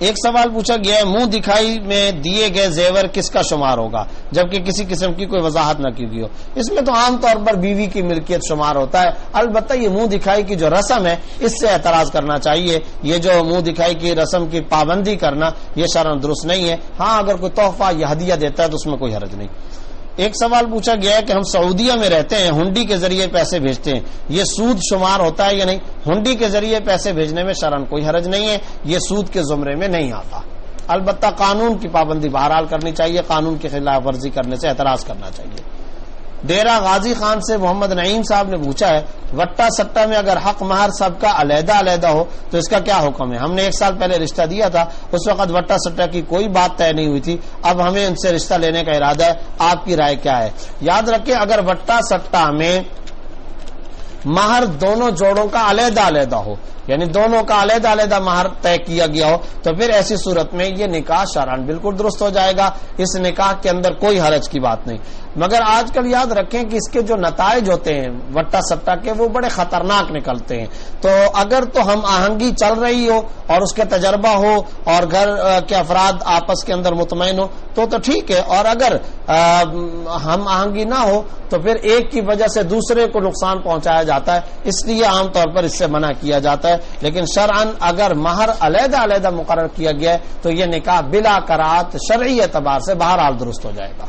ایک سوال پوچھا گیا ہے منہ دکھائی میں دیے گئے زیور کس کا شمار ہوگا جبکہ کسی قسم کی کوئی وضاحت نہ کی گئی ہو؟ اس میں تو عام طور پر بیوی کی ملکیت شمار ہوتا ہے، البتہ یہ منہ دکھائی کی جو رسم ہے اس سے اعتراض کرنا چاہیے، یہ جو منہ دکھائی کی رسم کی پابندی کرنا یہ شرعاً درست نہیں ہے۔ ہاں اگر کوئی تحفہ یا ہدیہ دیتا ہے تو اس میں کوئی حرج نہیں۔ ایک سوال پوچھا گیا ہے کہ ہم سعودیہ میں رہتے ہیں، ہنڈی کے ذریعے پیسے بھیجتے ہیں، یہ سود شمار ہوتا ہے یا نہیں؟ ہنڈی کے ذریعے پیسے بھیجنے میں شرعاً کوئی حرج نہیں ہے، یہ سود کے زمرے میں نہیں آتا، البتہ قانون کی پابندی بہرحال کرنی چاہیے، قانون کی خلاف ورزی کرنے سے اعتراض کرنا چاہیے۔ ڈیرا غازی خان سے محمد نعیم صاحب نے پوچھا ہے وٹا سٹا میں اگر حق مہر سب کا علیحدہ علیحدہ ہو تو اس کا کیا حکم ہے؟ ہم نے 1 سال پہلے رشتہ دیا تھا، اس وقت وٹا سٹا کی کوئی بات طے نہیں ہوئی تھی، اب ہمیں ان سے رشتہ لینے کا ارادہ ہے، آپ کی رائے کیا ہے؟ یاد رکھیں اگر وٹا سٹا میں مہر دونوں جوڑوں کا علیحدہ علیحدہ ہو، یعنی دونوں کا علیحدہ علیحدہ مہر طے کیا گیا ہو، تو پھر ایسی صورت میں یہ نکاح شرعاً بالکل درست ہو جائے گا، اس نکاح کے اندر کوئی حرج کی بات نہیں۔ مگر آج کل یاد رکھیں کہ اس کے جو نتائج ہوتے ہیں وٹا سٹا کے وہ بڑے خطرناک نکلتے ہیں، تو اگر تو ہم آہنگی چل رہی ہو اور اس کے تجربہ ہو اور گھر کے افراد آپس کے اندر مطمئن ہو تو ٹھیک ہے، اور اگر ہم آہنگی نہ ہو تو پھر ایک کی وجہ سے دوسرے کو نقصان پہنچایا جاتا ہے، اس لیے عام طور پر اس سے منع کیا جاتا ہے۔ لیکن شرعاً اگر مہر علیحدہ علیحدہ مقرر کیا گیا ہے تو یہ نکاح بلا کراہت شرعی اعتبار سے بہرحال درست ہو جائے گا۔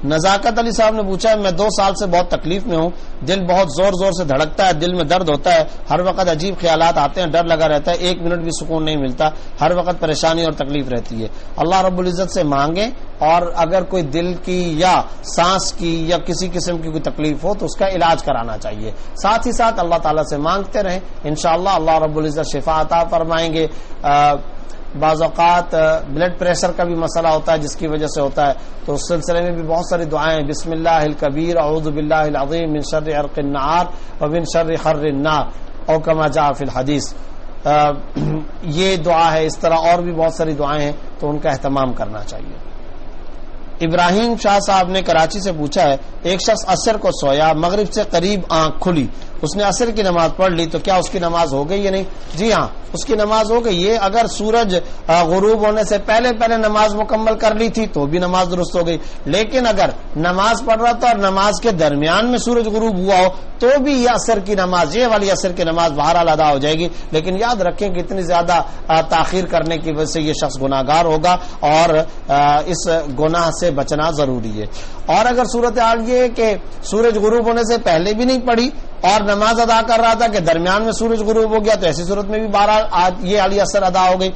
نزاکت علی صاحب نے پوچھا ہے میں 2 سال سے بہت تکلیف میں ہوں، دل بہت زور زور سے دھڑکتا ہے، دل میں درد ہوتا ہے، ہر وقت عجیب خیالات آتے ہیں، ڈر لگا رہتا ہے، 1 منٹ بھی سکون نہیں ملتا، ہر وقت پریشانی اور تکلیف رہتی ہے۔ اللہ رب العزت سے مانگیں، اور اگر کوئی دل کی یا سانس کی یا کسی قسم کی کوئی تکلیف ہو تو اس کا علاج کرانا چاہیے، ساتھ ہی ساتھ اللہ تعالیٰ سے مانگتے رہیں، انشاءاللہ اللہ رب العزت شفا عطا فرمائیں گے۔ بعض اوقات بلڈ پریشر کا بھی مسئلہ ہوتا ہے جس کی وجہ سے ہوتا ہے، تو اس سلسلے میں بھی بہت ساری دعائیں، بسم اللہ الکبیر اعوذ باللہ العظیم من شر عرق النار ومن شر حر النار او کما جاء فی الحدیث، یہ دعا ہے، اس طرح اور بھی بہت ساری دعائیں ہیں، تو ان کا اہتمام کرنا چاہیے۔ ابراہیم شاہ صاحب نے کراچی سے پوچھا ہے ایک شخص عصر کو سویا، مغرب سے قریب آنکھ کھلی، اس نے عصر کی نماز پڑھ لی، تو کیا اس کی نماز ہو گئی یا نہیں؟ جی ہاں، اس کی نماز ہو گئی۔ یہ اگر سورج غروب ہونے سے پہلے نماز مکمل کر لی تھی تو بھی نماز درست ہو گئی، لیکن اگر نماز پڑھ رہا تھا اور نماز کے درمیان میں سورج غروب ہوا ہو تو بھی یہ عصر کی نماز، یہ والی عصر کی نماز بہرحال ادا ہو جائے گی، لیکن یاد رکھیں کہ اتنی زیادہ تاخیر کرنے کی وجہ سے یہ شخص گناہگار ہوگا اور اس گناہ سے بچنا ضروری ہے۔ اور اگر صورتحال یہ ہے کہ سورج غروب ہونے سے پہلے بھی نہیں پڑھی اور نماز ادا کر رہا تھا کہ درمیان میں سورج غروب ہو گیا، تو ایسی صورت میں بھی بہرحال یہ علی اثر ادا ہو گئی۔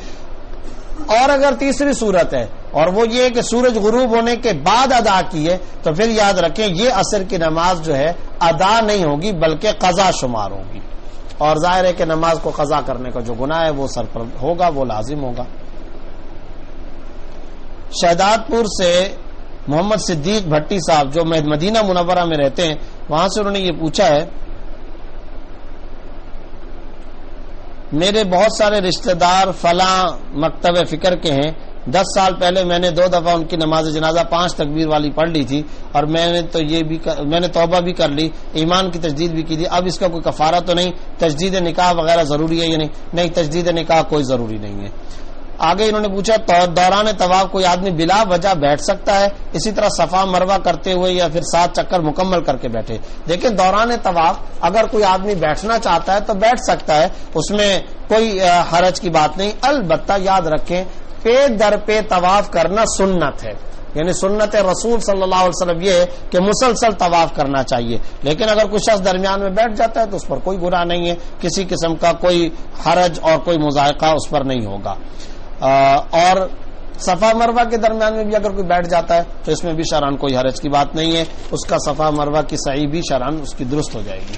اور اگر تیسری صورت ہے اور وہ یہ کہ سورج غروب ہونے کے بعد ادا کی ہے، تو پھر یاد رکھیں یہ عصر کی نماز جو ہے ادا نہیں ہوگی بلکہ قضا شمار ہوگی، اور ظاہر ہے کہ نماز کو قضا کرنے کا جو گناہ ہے وہ سر پر ہوگا، وہ لازم ہوگا۔ شہداد پور سے محمد صدیق بھٹی صاحب جو مدینہ منورہ میں رہتے ہیں، وہاں سے انہوں نے یہ پوچھا ہے میرے بہت سارے رشتہ دار فلاں مکتب فکر کے ہیں، 10 سال پہلے میں نے 2 دفعہ ان کی نماز جنازہ 5 تکبیر والی پڑھ لی تھی، اور میں نے توبہ بھی کر لی، ایمان کی تجدید بھی کی تھی، اب اس کا کوئی کفارہ تو نہیں؟ تجدید نکاح وغیرہ ضروری ہے یا نہیں؟ نہیں، تجدید نکاح کوئی ضروری نہیں ہے۔ آگے انہوں نے پوچھا دوران طواف کوئی آدمی بلا وجہ بیٹھ سکتا ہے؟ اسی طرح صفا مروہ کرتے ہوئے یا پھر 7 چکر مکمل کر کے بیٹھے؟ دیکھیں دوران طواف اگر کوئی آدمی بیٹھنا چاہتا ہے تو بیٹھ سکتا ہے، اس میں کوئی حرج کی بات نہیں، البتہ یاد رکھیں پے در پہ طواف کرنا سنت ہے، یعنی سنت رسول صلی اللہ علیہ وسلم یہ ہے کہ مسلسل طواف کرنا چاہیے، لیکن اگر کوئی شخص درمیان میں بیٹھ جاتا ہے تو اس پر کوئی گناہ نہیں ہے، کسی قسم کا کوئی حرج اور کوئی مضائقہ اس پر نہیں ہوگا۔ اور صفا مروہ کے درمیان میں بھی اگر کوئی بیٹھ جاتا ہے تو اس میں بھی شرعاً کوئی حرج کی بات نہیں ہے، اس کا صفا مروہ کی سعی بھی شرعاً اس کی درست ہو جائے گی۔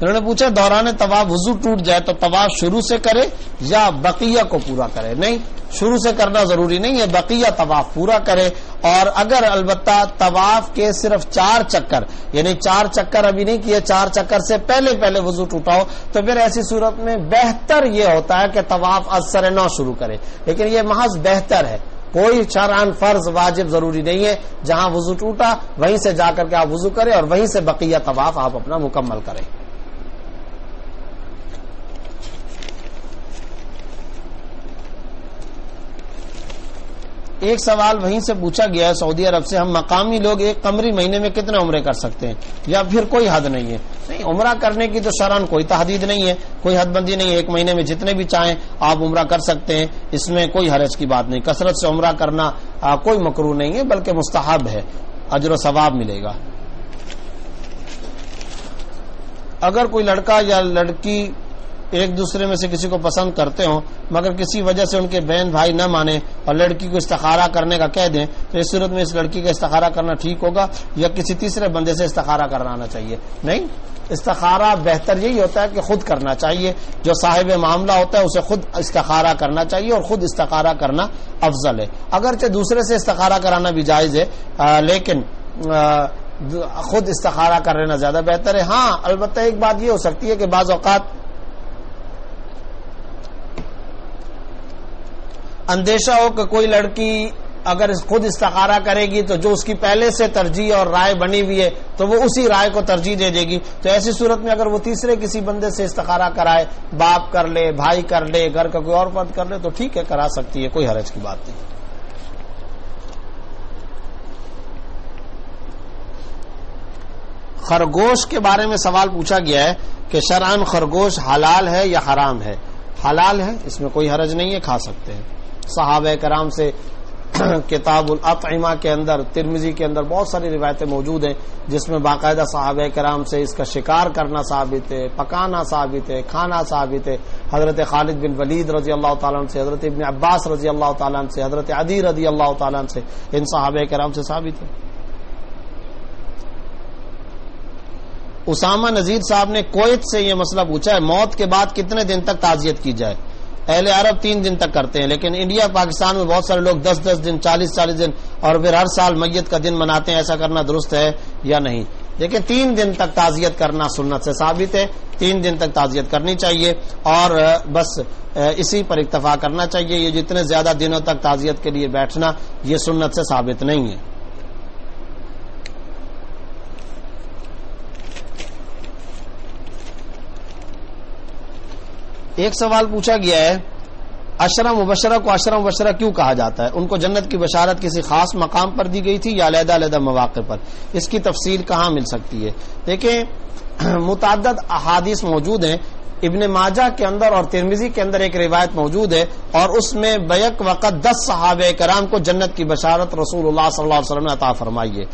انہوں نے پوچھا دوران طواف وضو ٹوٹ جائے تو طواف شروع سے کرے یا بقیہ کو پورا کرے؟ نہیں، شروع سے کرنا ضروری نہیں ہے، بقیہ طواف پورا کرے، اور اگر البتہ طواف کے صرف 4 چکر یعنی 4 چکر ابھی نہیں کیے، 4 چکر سے پہلے وضو ٹوٹا ہو تو پھر ایسی صورت میں بہتر یہ ہوتا ہے کہ طواف از سر نو شروع کرے، لیکن یہ محض بہتر ہے، کوئی شرعاً فرض واجب ضروری نہیں ہے، جہاں وضو ٹوٹا وہیں سے جا کر کے آپ وضو کریں اور وہیں سے بقیہ طواف آپ اپنا مکمل کریں۔ ایک سوال وہیں سے پوچھا گیا ہے سعودی عرب سے، ہم مقامی لوگ ایک قمری مہینے میں کتنے عمرے کر سکتے ہیں یا پھر کوئی حد نہیں ہے؟ نہیں، عمرہ کرنے کی تو شرعاً کوئی تحدید نہیں ہے، کوئی حد بندی نہیں ہے، ایک مہینے میں جتنے بھی چاہیں آپ عمرہ کر سکتے ہیں، اس میں کوئی حرج کی بات نہیں، کثرت سے عمرہ کرنا کوئی مکروہ نہیں ہے بلکہ مستحب ہے، اجر و ثواب ملے گا۔ اگر کوئی لڑکا یا لڑکی ایک دوسرے میں سے کسی کو پسند کرتے ہوں مگر کسی وجہ سے ان کے بہن بھائی نہ مانے اور لڑکی کو استخارہ کرنے کا کہہ دیں تو اس صورت میں اس لڑکی کا استخارہ کرنا ٹھیک ہوگا یا کسی تیسرے بندے سے استخارہ کرانا چاہیے؟ نہیں، استخارہ بہتر یہی ہوتا ہے کہ خود کرنا چاہیے. جو صاحب معاملہ ہوتا ہے اسے خود استخارہ کرنا چاہیے اور خود استخارہ کرنا افضل ہے. اگرچہ دوسرے سے استخارہ کرانا بھی جائز ہے لیکن خود استخارہ کر لینا زیادہ بہتر ہے. ہاں البتہ ایک بات یہ ہو سکتی ہے کہ بعض اوقات اندیشہ ہو کہ کوئی لڑکی اگر خود استخارہ کرے گی تو جو اس کی پہلے سے ترجیح اور رائے بنی ہوئی ہے تو وہ اسی رائے کو ترجیح دے دے گی. تو ایسی صورت میں اگر وہ تیسرے کسی بندے سے استخارہ کرائے، باپ کر لے، بھائی کر لے، گھر کا کوئی اور فرد کر لے تو ٹھیک ہے، کرا سکتی ہے، کوئی حرج کی بات نہیں. خرگوش کے بارے میں سوال پوچھا گیا ہے کہ شرعاً خرگوش حلال ہے یا حرام ہے؟ حلال ہے، اس میں کوئی حرج نہیں ہے، کھا سکتے ہیں. صحابہ کرام سے کتاب الاطعمہ کے اندر، ترمذی کے اندر بہت ساری روایتیں موجود ہیں جس میں باقاعدہ صحابہ کرام سے اس کا شکار کرنا ثابت ہے، پکانا ثابت ہے، کھانا ثابت ہے. حضرت خالد بن ولید رضی اللہ تعالیٰ عنہ سے، حضرت ابن عباس رضی اللہ تعالیٰ عنہ سے، حضرت عدی رضی اللہ تعالیٰ عنہ سے، ان صحابہ کرام سے ثابت ہے. اسامہ نذیر صاحب نے کویت سے یہ مسئلہ پوچھا ہے، موت کے بعد کتنے دن تک تعزیت کی جائے؟ اہل عرب 3 دن تک کرتے ہیں لیکن انڈیا پاکستان میں بہت سارے لوگ 10 دن 40 دن اور پھر ہر سال میت کا دن مناتے ہیں. ایسا کرنا درست ہے یا نہیں؟ دیکھیں 3 دن تک تعزیت کرنا سنت سے ثابت ہے. 3 دن تک تعزیت کرنی چاہیے اور بس اسی پر اکتفا کرنا چاہیے. یہ جتنے زیادہ دنوں تک تعزیت کے لیے بیٹھنا یہ سنت سے ثابت نہیں ہے. ایک سوال پوچھا گیا ہے، عشرہ مبشرہ کو عشرہ مبشرہ کیوں کہا جاتا ہے؟ ان کو جنت کی بشارت کسی خاص مقام پر دی گئی تھی یا علیحدہ علیحدہ مواقع پر؟ اس کی تفصیل کہاں مل سکتی ہے؟ دیکھیں متعدد احادیث موجود ہیں. ابن ماجہ کے اندر اور ترمذی کے اندر ایک روایت موجود ہے اور اس میں بیک وقت 10 صحابہ کرام کو جنت کی بشارت رسول اللہ صلی اللہ علیہ وسلم نے عطا فرمائی ہے.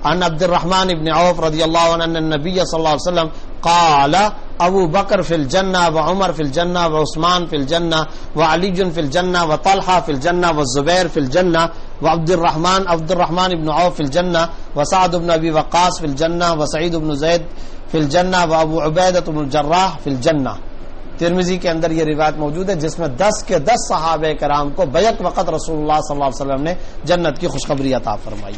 عن عبد الرحمن ابن عوف رضی اللہ عنہ ان النبی صلی اللہ علیہ وسلم قال ابو بکر فی الجنہ وعمر فی الجنہ وعثمان فی الجنہ وعلی فی الجنہ وطلحہ فی الجنہ والزبیر فی الجنہ وعبد الرحمن ابن عوف فی الجنہ وسعد بن ابی وقاص فی الجنہ وسعید بن زید فی الجنہ وابو عبیدہ بن الجراح فی الجنہ. ترمذی کے اندر یہ روایت موجود ہے جس میں 10 کے 10 صحابہ کرام کو بیک وقت رسول اللہ صلی اللہ علیہ وسلم نے جنت کی خوشخبری عطا فرمائی.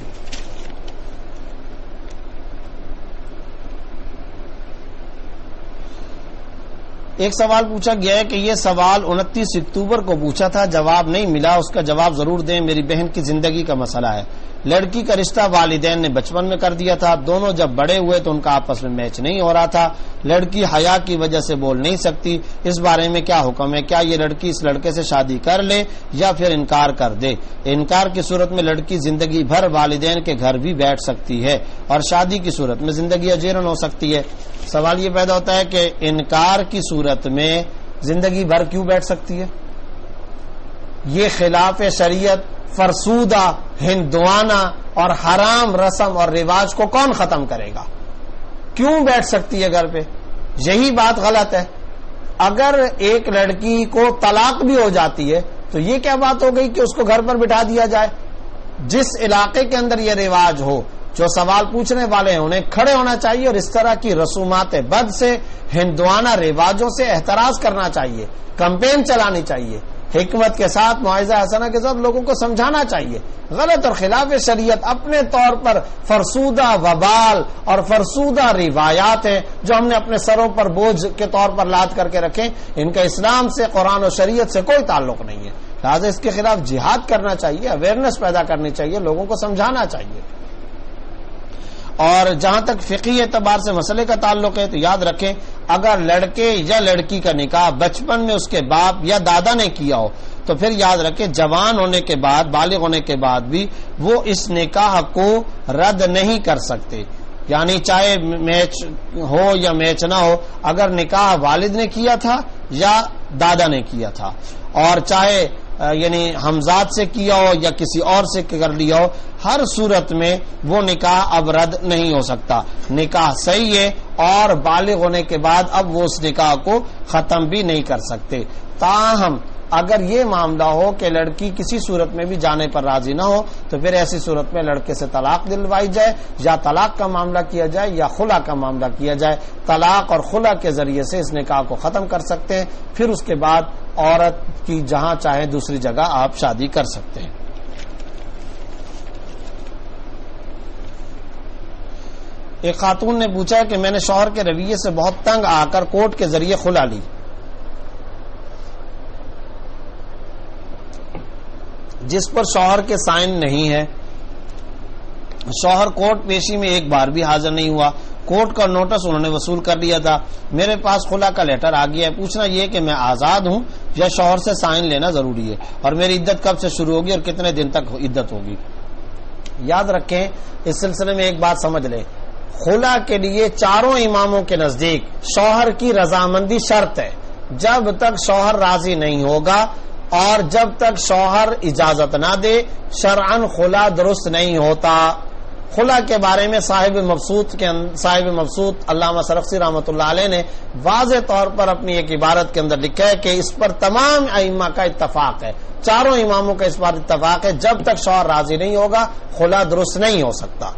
ایک سوال پوچھا گیا ہے کہ یہ سوال 29 اکتوبر کو پوچھا تھا، جواب نہیں ملا، اس کا جواب ضرور دیں. میری بہن کی زندگی کا مسئلہ ہے. لڑکی کا رشتہ والدین نے بچپن میں کر دیا تھا. دونوں جب بڑے ہوئے تو ان کا آپس میں میچ نہیں ہو رہا تھا. لڑکی حیا کی وجہ سے بول نہیں سکتی. اس بارے میں کیا حکم ہے؟ کیا یہ لڑکی اس لڑکے سے شادی کر لے یا پھر انکار کر دے؟ انکار کی صورت میں لڑکی زندگی بھر والدین کے گھر بھی بیٹھ سکتی ہے اور شادی کی صورت میں زندگی اجیرن ہو سکتی ہے. سوال یہ پیدا ہوتا ہے کہ انکار کی صورت میں زندگی بھر کیوں بیٹھ سکتی ہے؟ یہ خلاف شریعت، فرسودہ، ہندوانہ اور حرام رسم اور رواج کو کون ختم کرے گا؟ کیوں بیٹھ سکتی ہے گھر پہ؟ یہی بات غلط ہے. اگر ایک لڑکی کو طلاق بھی ہو جاتی ہے تو یہ کیا بات ہو گئی کہ اس کو گھر پر بٹھا دیا جائے؟ جس علاقے کے اندر یہ رواج ہو، جو سوال پوچھنے والے ہیں انہیں کھڑے ہونا چاہیے اور اس طرح کی رسومات بد سے، ہندوانہ رواجوں سے احتراز کرنا چاہیے، کمپین چلانی چاہیے، حکمت کے ساتھ، موعظہ حسنہ کے ساتھ لوگوں کو سمجھانا چاہیے. غلط اور خلاف شریعت اپنے طور پر فرسودہ وبال اور فرسودہ روایات ہیں جو ہم نے اپنے سروں پر بوجھ کے طور پر لاد کر کے رکھیں. ان کا اسلام سے، قرآن و شریعت سے کوئی تعلق نہیں ہے. لہٰذا اس کے خلاف جہاد کرنا چاہیے، اویئرنیس پیدا کرنی چاہیے، لوگوں کو سمجھانا چاہیے. اور جہاں تک فقہی اعتبار سے مسئلے کا تعلق ہے تو یاد رکھیں، اگر لڑکے یا لڑکی کا نکاح بچپن میں اس کے باپ یا دادا نے کیا ہو تو پھر یاد رکھیں جوان ہونے کے بعد، بالغ ہونے کے بعد بھی وہ اس نکاح کو رد نہیں کر سکتے. یعنی چاہے میچ ہو یا میچ نہ ہو، اگر نکاح والد نے کیا تھا یا دادا نے کیا تھا، اور چاہے یعنی حمزات سے کیا ہو یا کسی اور سے کر لیا ہو، ہر صورت میں وہ نکاح اب رد نہیں ہو سکتا، نکاح صحیح ہے اور بالغ ہونے کے بعد اب وہ اس نکاح کو ختم بھی نہیں کر سکتے۔ تاہم اگر یہ معاملہ ہو کہ لڑکی کسی صورت میں بھی جانے پر راضی نہ ہو تو پھر ایسی صورت میں لڑکے سے طلاق دلوائی جائے، یا طلاق کا معاملہ کیا جائے یا خلا کا معاملہ کیا جائے۔ طلاق اور خلا کے ذریعے سے اس نکاح کو ختم کر سکتے ہیں، پھر اس کے بعد عورت کی جہاں چاہے دوسری جگہ آپ شادی کر سکتے ہیں۔ ایک خاتون نے پوچھا کہ میں نے شوہر کے رویے سے بہت تنگ آ کر کورٹ کے ذریعے خلا لی، جس پر شوہر کے سائن نہیں ہے۔ شوہر کورٹ پیشی میں ایک بار بھی حاضر نہیں ہوا، کورٹ کا نوٹس انہوں نے وصول کر لیا تھا، میرے پاس خلا کا لیٹر آ گیا ہے۔ پوچھنا یہ کہ میں آزاد ہوں یا شوہر سے سائن لینا ضروری ہے، اور میری عدت کب سے شروع ہوگی اور کتنے دن تک عدت ہوگی؟ یاد رکھیں، اس سلسلے میں ایک بات سمجھ لیں، خلا کے لیے چاروں اماموں کے نزدیک شوہر کی رضامندی شرط ہے۔ جب تک شوہر راضی نہیں ہوگا اور جب تک شوہر اجازت نہ دے شرعاً خلا درست نہیں ہوتا۔ خلا کے بارے میں صاحب مبسوط علامہ سرخسی رحمۃ اللہ علیہ نے واضح طور پر اپنی ایک عبارت کے اندر لکھا ہے کہ اس پر تمام ائمہ کا اتفاق ہے، چاروں اماموں کا اس پر اتفاق ہے، جب تک شوہر راضی نہیں ہوگا خلا درست نہیں ہو سکتا۔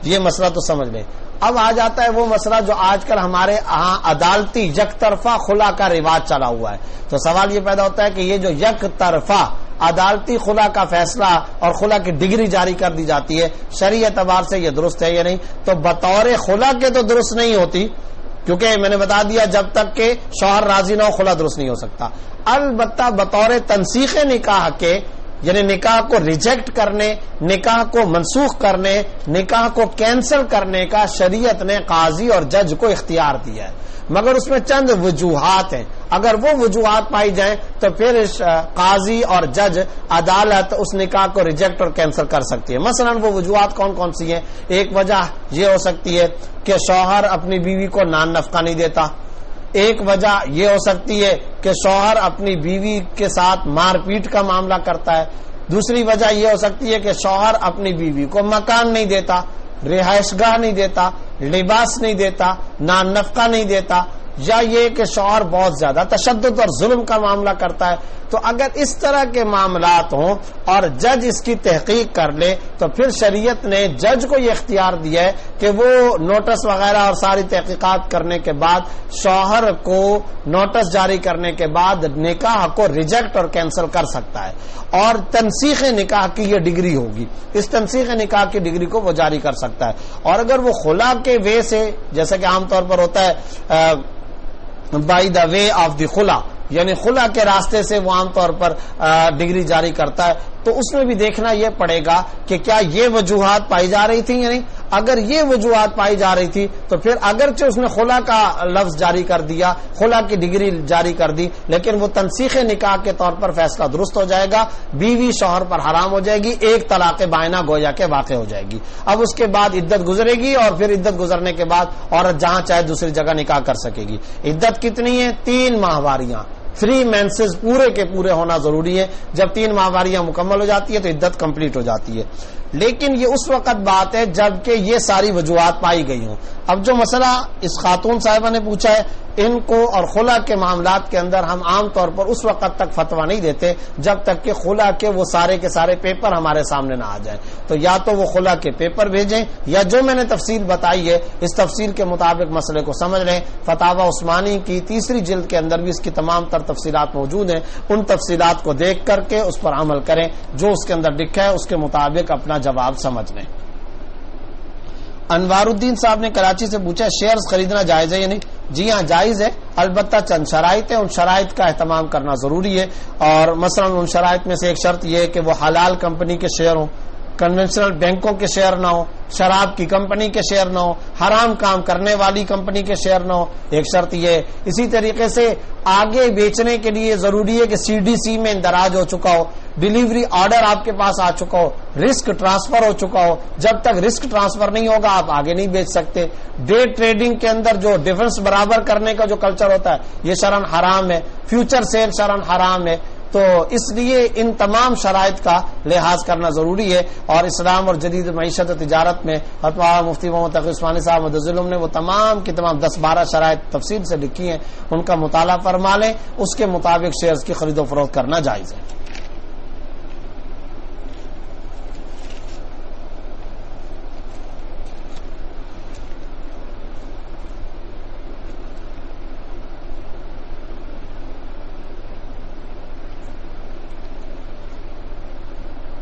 یہ مسئلہ تو سمجھ لیں۔ اب آ جاتا ہے وہ مسئلہ جو آج کل ہمارے ہاں عدالتی یک طرفہ خلا کا رواج چلا ہوا ہے، تو سوال یہ پیدا ہوتا ہے کہ یہ جو یک طرفہ عدالتی خلا کا فیصلہ اور خلا کی ڈگری جاری کر دی جاتی ہے، شرعی اعتبار سے یہ درست ہے یا نہیں؟ تو بطور خلا کے تو درست نہیں ہوتی، کیونکہ میں نے بتا دیا جب تک کہ شوہر راضی نہ ہو خلا درست نہیں ہو سکتا۔ البتہ بطور تنسیخ نکاح کے، یعنی نکاح کو ریجیکٹ کرنے، نکاح کو منسوخ کرنے، نکاح کو کینسل کرنے کا شریعت نے قاضی اور جج کو اختیار دیا ہے، مگر اس میں چند وجوہات ہیں۔ اگر وہ وجوہات پائی جائیں تو پھر قاضی اور جج عدالت اس نکاح کو ریجیکٹ اور کینسل کر سکتی ہے۔ مثلا وہ وجوہات کون کون سی ہیں؟ ایک وجہ یہ ہو سکتی ہے کہ شوہر اپنی بیوی کو نان نفقہ نہیں دیتا، ایک وجہ یہ ہو سکتی ہے کہ شوہر اپنی بیوی کے ساتھ مار پیٹ کا معاملہ کرتا ہے، دوسری وجہ یہ ہو سکتی ہے کہ شوہر اپنی بیوی کو مکان نہیں دیتا، رہائش گاہ نہیں دیتا، لباس نہیں دیتا، نان نفقہ نہیں دیتا، یا یہ کہ شوہر بہت زیادہ تشدد اور ظلم کا معاملہ کرتا ہے۔ تو اگر اس طرح کے معاملات ہوں اور جج اس کی تحقیق کر لے تو پھر شریعت نے جج کو یہ اختیار دیا ہے کہ وہ نوٹس وغیرہ اور ساری تحقیقات کرنے کے بعد شوہر کو نوٹس جاری کرنے کے بعد نکاح کو ریجیکٹ اور کینسل کر سکتا ہے، اور تنسیخ نکاح کی یہ ڈگری ہوگی، اس تنسیخ نکاح کی ڈگری کو وہ جاری کر سکتا ہے۔ اور اگر وہ خلا کے وے سے، جیسا کہ عام طور پر ہوتا ہے by the way of the خلا، یعنی خلا کے راستے سے وہ عام طور پر ڈگری جاری کرتا ہے، تو اس میں بھی دیکھنا یہ پڑے گا کہ کیا یہ وجوہات پائی جا رہی تھی یا نہیں۔ اگر یہ وجوہات پائی جا رہی تھی تو پھر اگرچہ اس نے خلا کا لفظ جاری کر دیا، خلا کی ڈگری جاری کر دی، لیکن وہ تنسیخ نکاح کے طور پر فیصلہ درست ہو جائے گا، بیوی شوہر پر حرام ہو جائے گی، ایک طلاق بائنہ گویا کے واقع ہو جائے گی۔ اب اس کے بعد عدت گزرے گی اور پھر عدت گزرنے کے بعد عورت جہاں چاہے دوسری جگہ نکاح کر سکے گی۔ عدت کتنی ہے؟ 3 ماہواریاں، 3 مینسز پورے کے پورے ہونا ضروری ہے۔ جب 3 ماہواریاں مکمل ہو جاتی ہے تو عدت کمپلیٹ ہو جاتی ہے، لیکن یہ اس وقت بات ہے جب کہ یہ ساری وجوہات پائی گئی ہوں۔ اب جو مسئلہ اس خاتون صاحبہ نے پوچھا ہے، ان کو اور خلا کے معاملات کے اندر ہم عام طور پر اس وقت تک فتویٰ نہیں دیتے جب تک کہ خلا کے وہ سارے کے سارے پیپر ہمارے سامنے نہ آ جائیں۔ تو یا تو وہ خلا کے پیپر بھیجیں یا جو میں نے تفصیل بتائی ہے اس تفصیل کے مطابق مسئلے کو سمجھ لیں۔ فتاوی عثمانی کی 3 جلد کے اندر بھی اس کی تمام تر تفصیلات موجود ہیں، ان تفصیلات کو دیکھ کر کے اس پر عمل کریں، جو اس کے اندر لکھا ہے اس کے مطابق اپنا جواب سمجھ لیں۔ انوار الدین صاحب نے کراچی سے پوچھا شیئرز خریدنا جائز ہے یا نہیں؟ جی ہاں جائز ہے، البتہ چند شرائط ہیں، ان شرائط کا اہتمام کرنا ضروری ہے، اور مثلا ان شرائط میں سے ایک شرط یہ ہے کہ وہ حلال کمپنی کے شیئر ہوں، کنونشنل بینکوں کے شیئر نہ ہو، شراب کی کمپنی کے شیئر نہ ہو، حرام کام کرنے والی کمپنی کے شیئر نہ ہو، ایک شرط یہ ہے۔ اسی طریقے سے آگے بیچنے کے لیے ضروری ہے کہ CDC میں اندراج ہو چکا ہو، ڈیلیوری آرڈر آپ کے پاس آ چکا ہو، رسک ٹرانسفر ہو چکا ہو۔ جب تک رسک ٹرانسفر نہیں ہوگا آپ آگے نہیں بیچ سکتے۔ ڈے ٹریڈنگ کے اندر جو ڈیفرنس برابر کرنے کا جو کلچر ہوتا ہے یہ شرعاً حرام ہے، فیوچر سیل شرعاً حرام ہے۔ تو اس لیے ان تمام شرائط کا لحاظ کرنا ضروری ہے، اور اسلام اور جدید معیشت و تجارت میں مفتی محمد تقی عثمانی صاحب مدظلم نے وہ تمام کی تمام 10-12 شرائط تفصیل سے لکھی ہیں، ان کا مطالعہ فرما لیں، اس کے مطابق شیئرز کی خرید و فروخت کرنا جائز ہے۔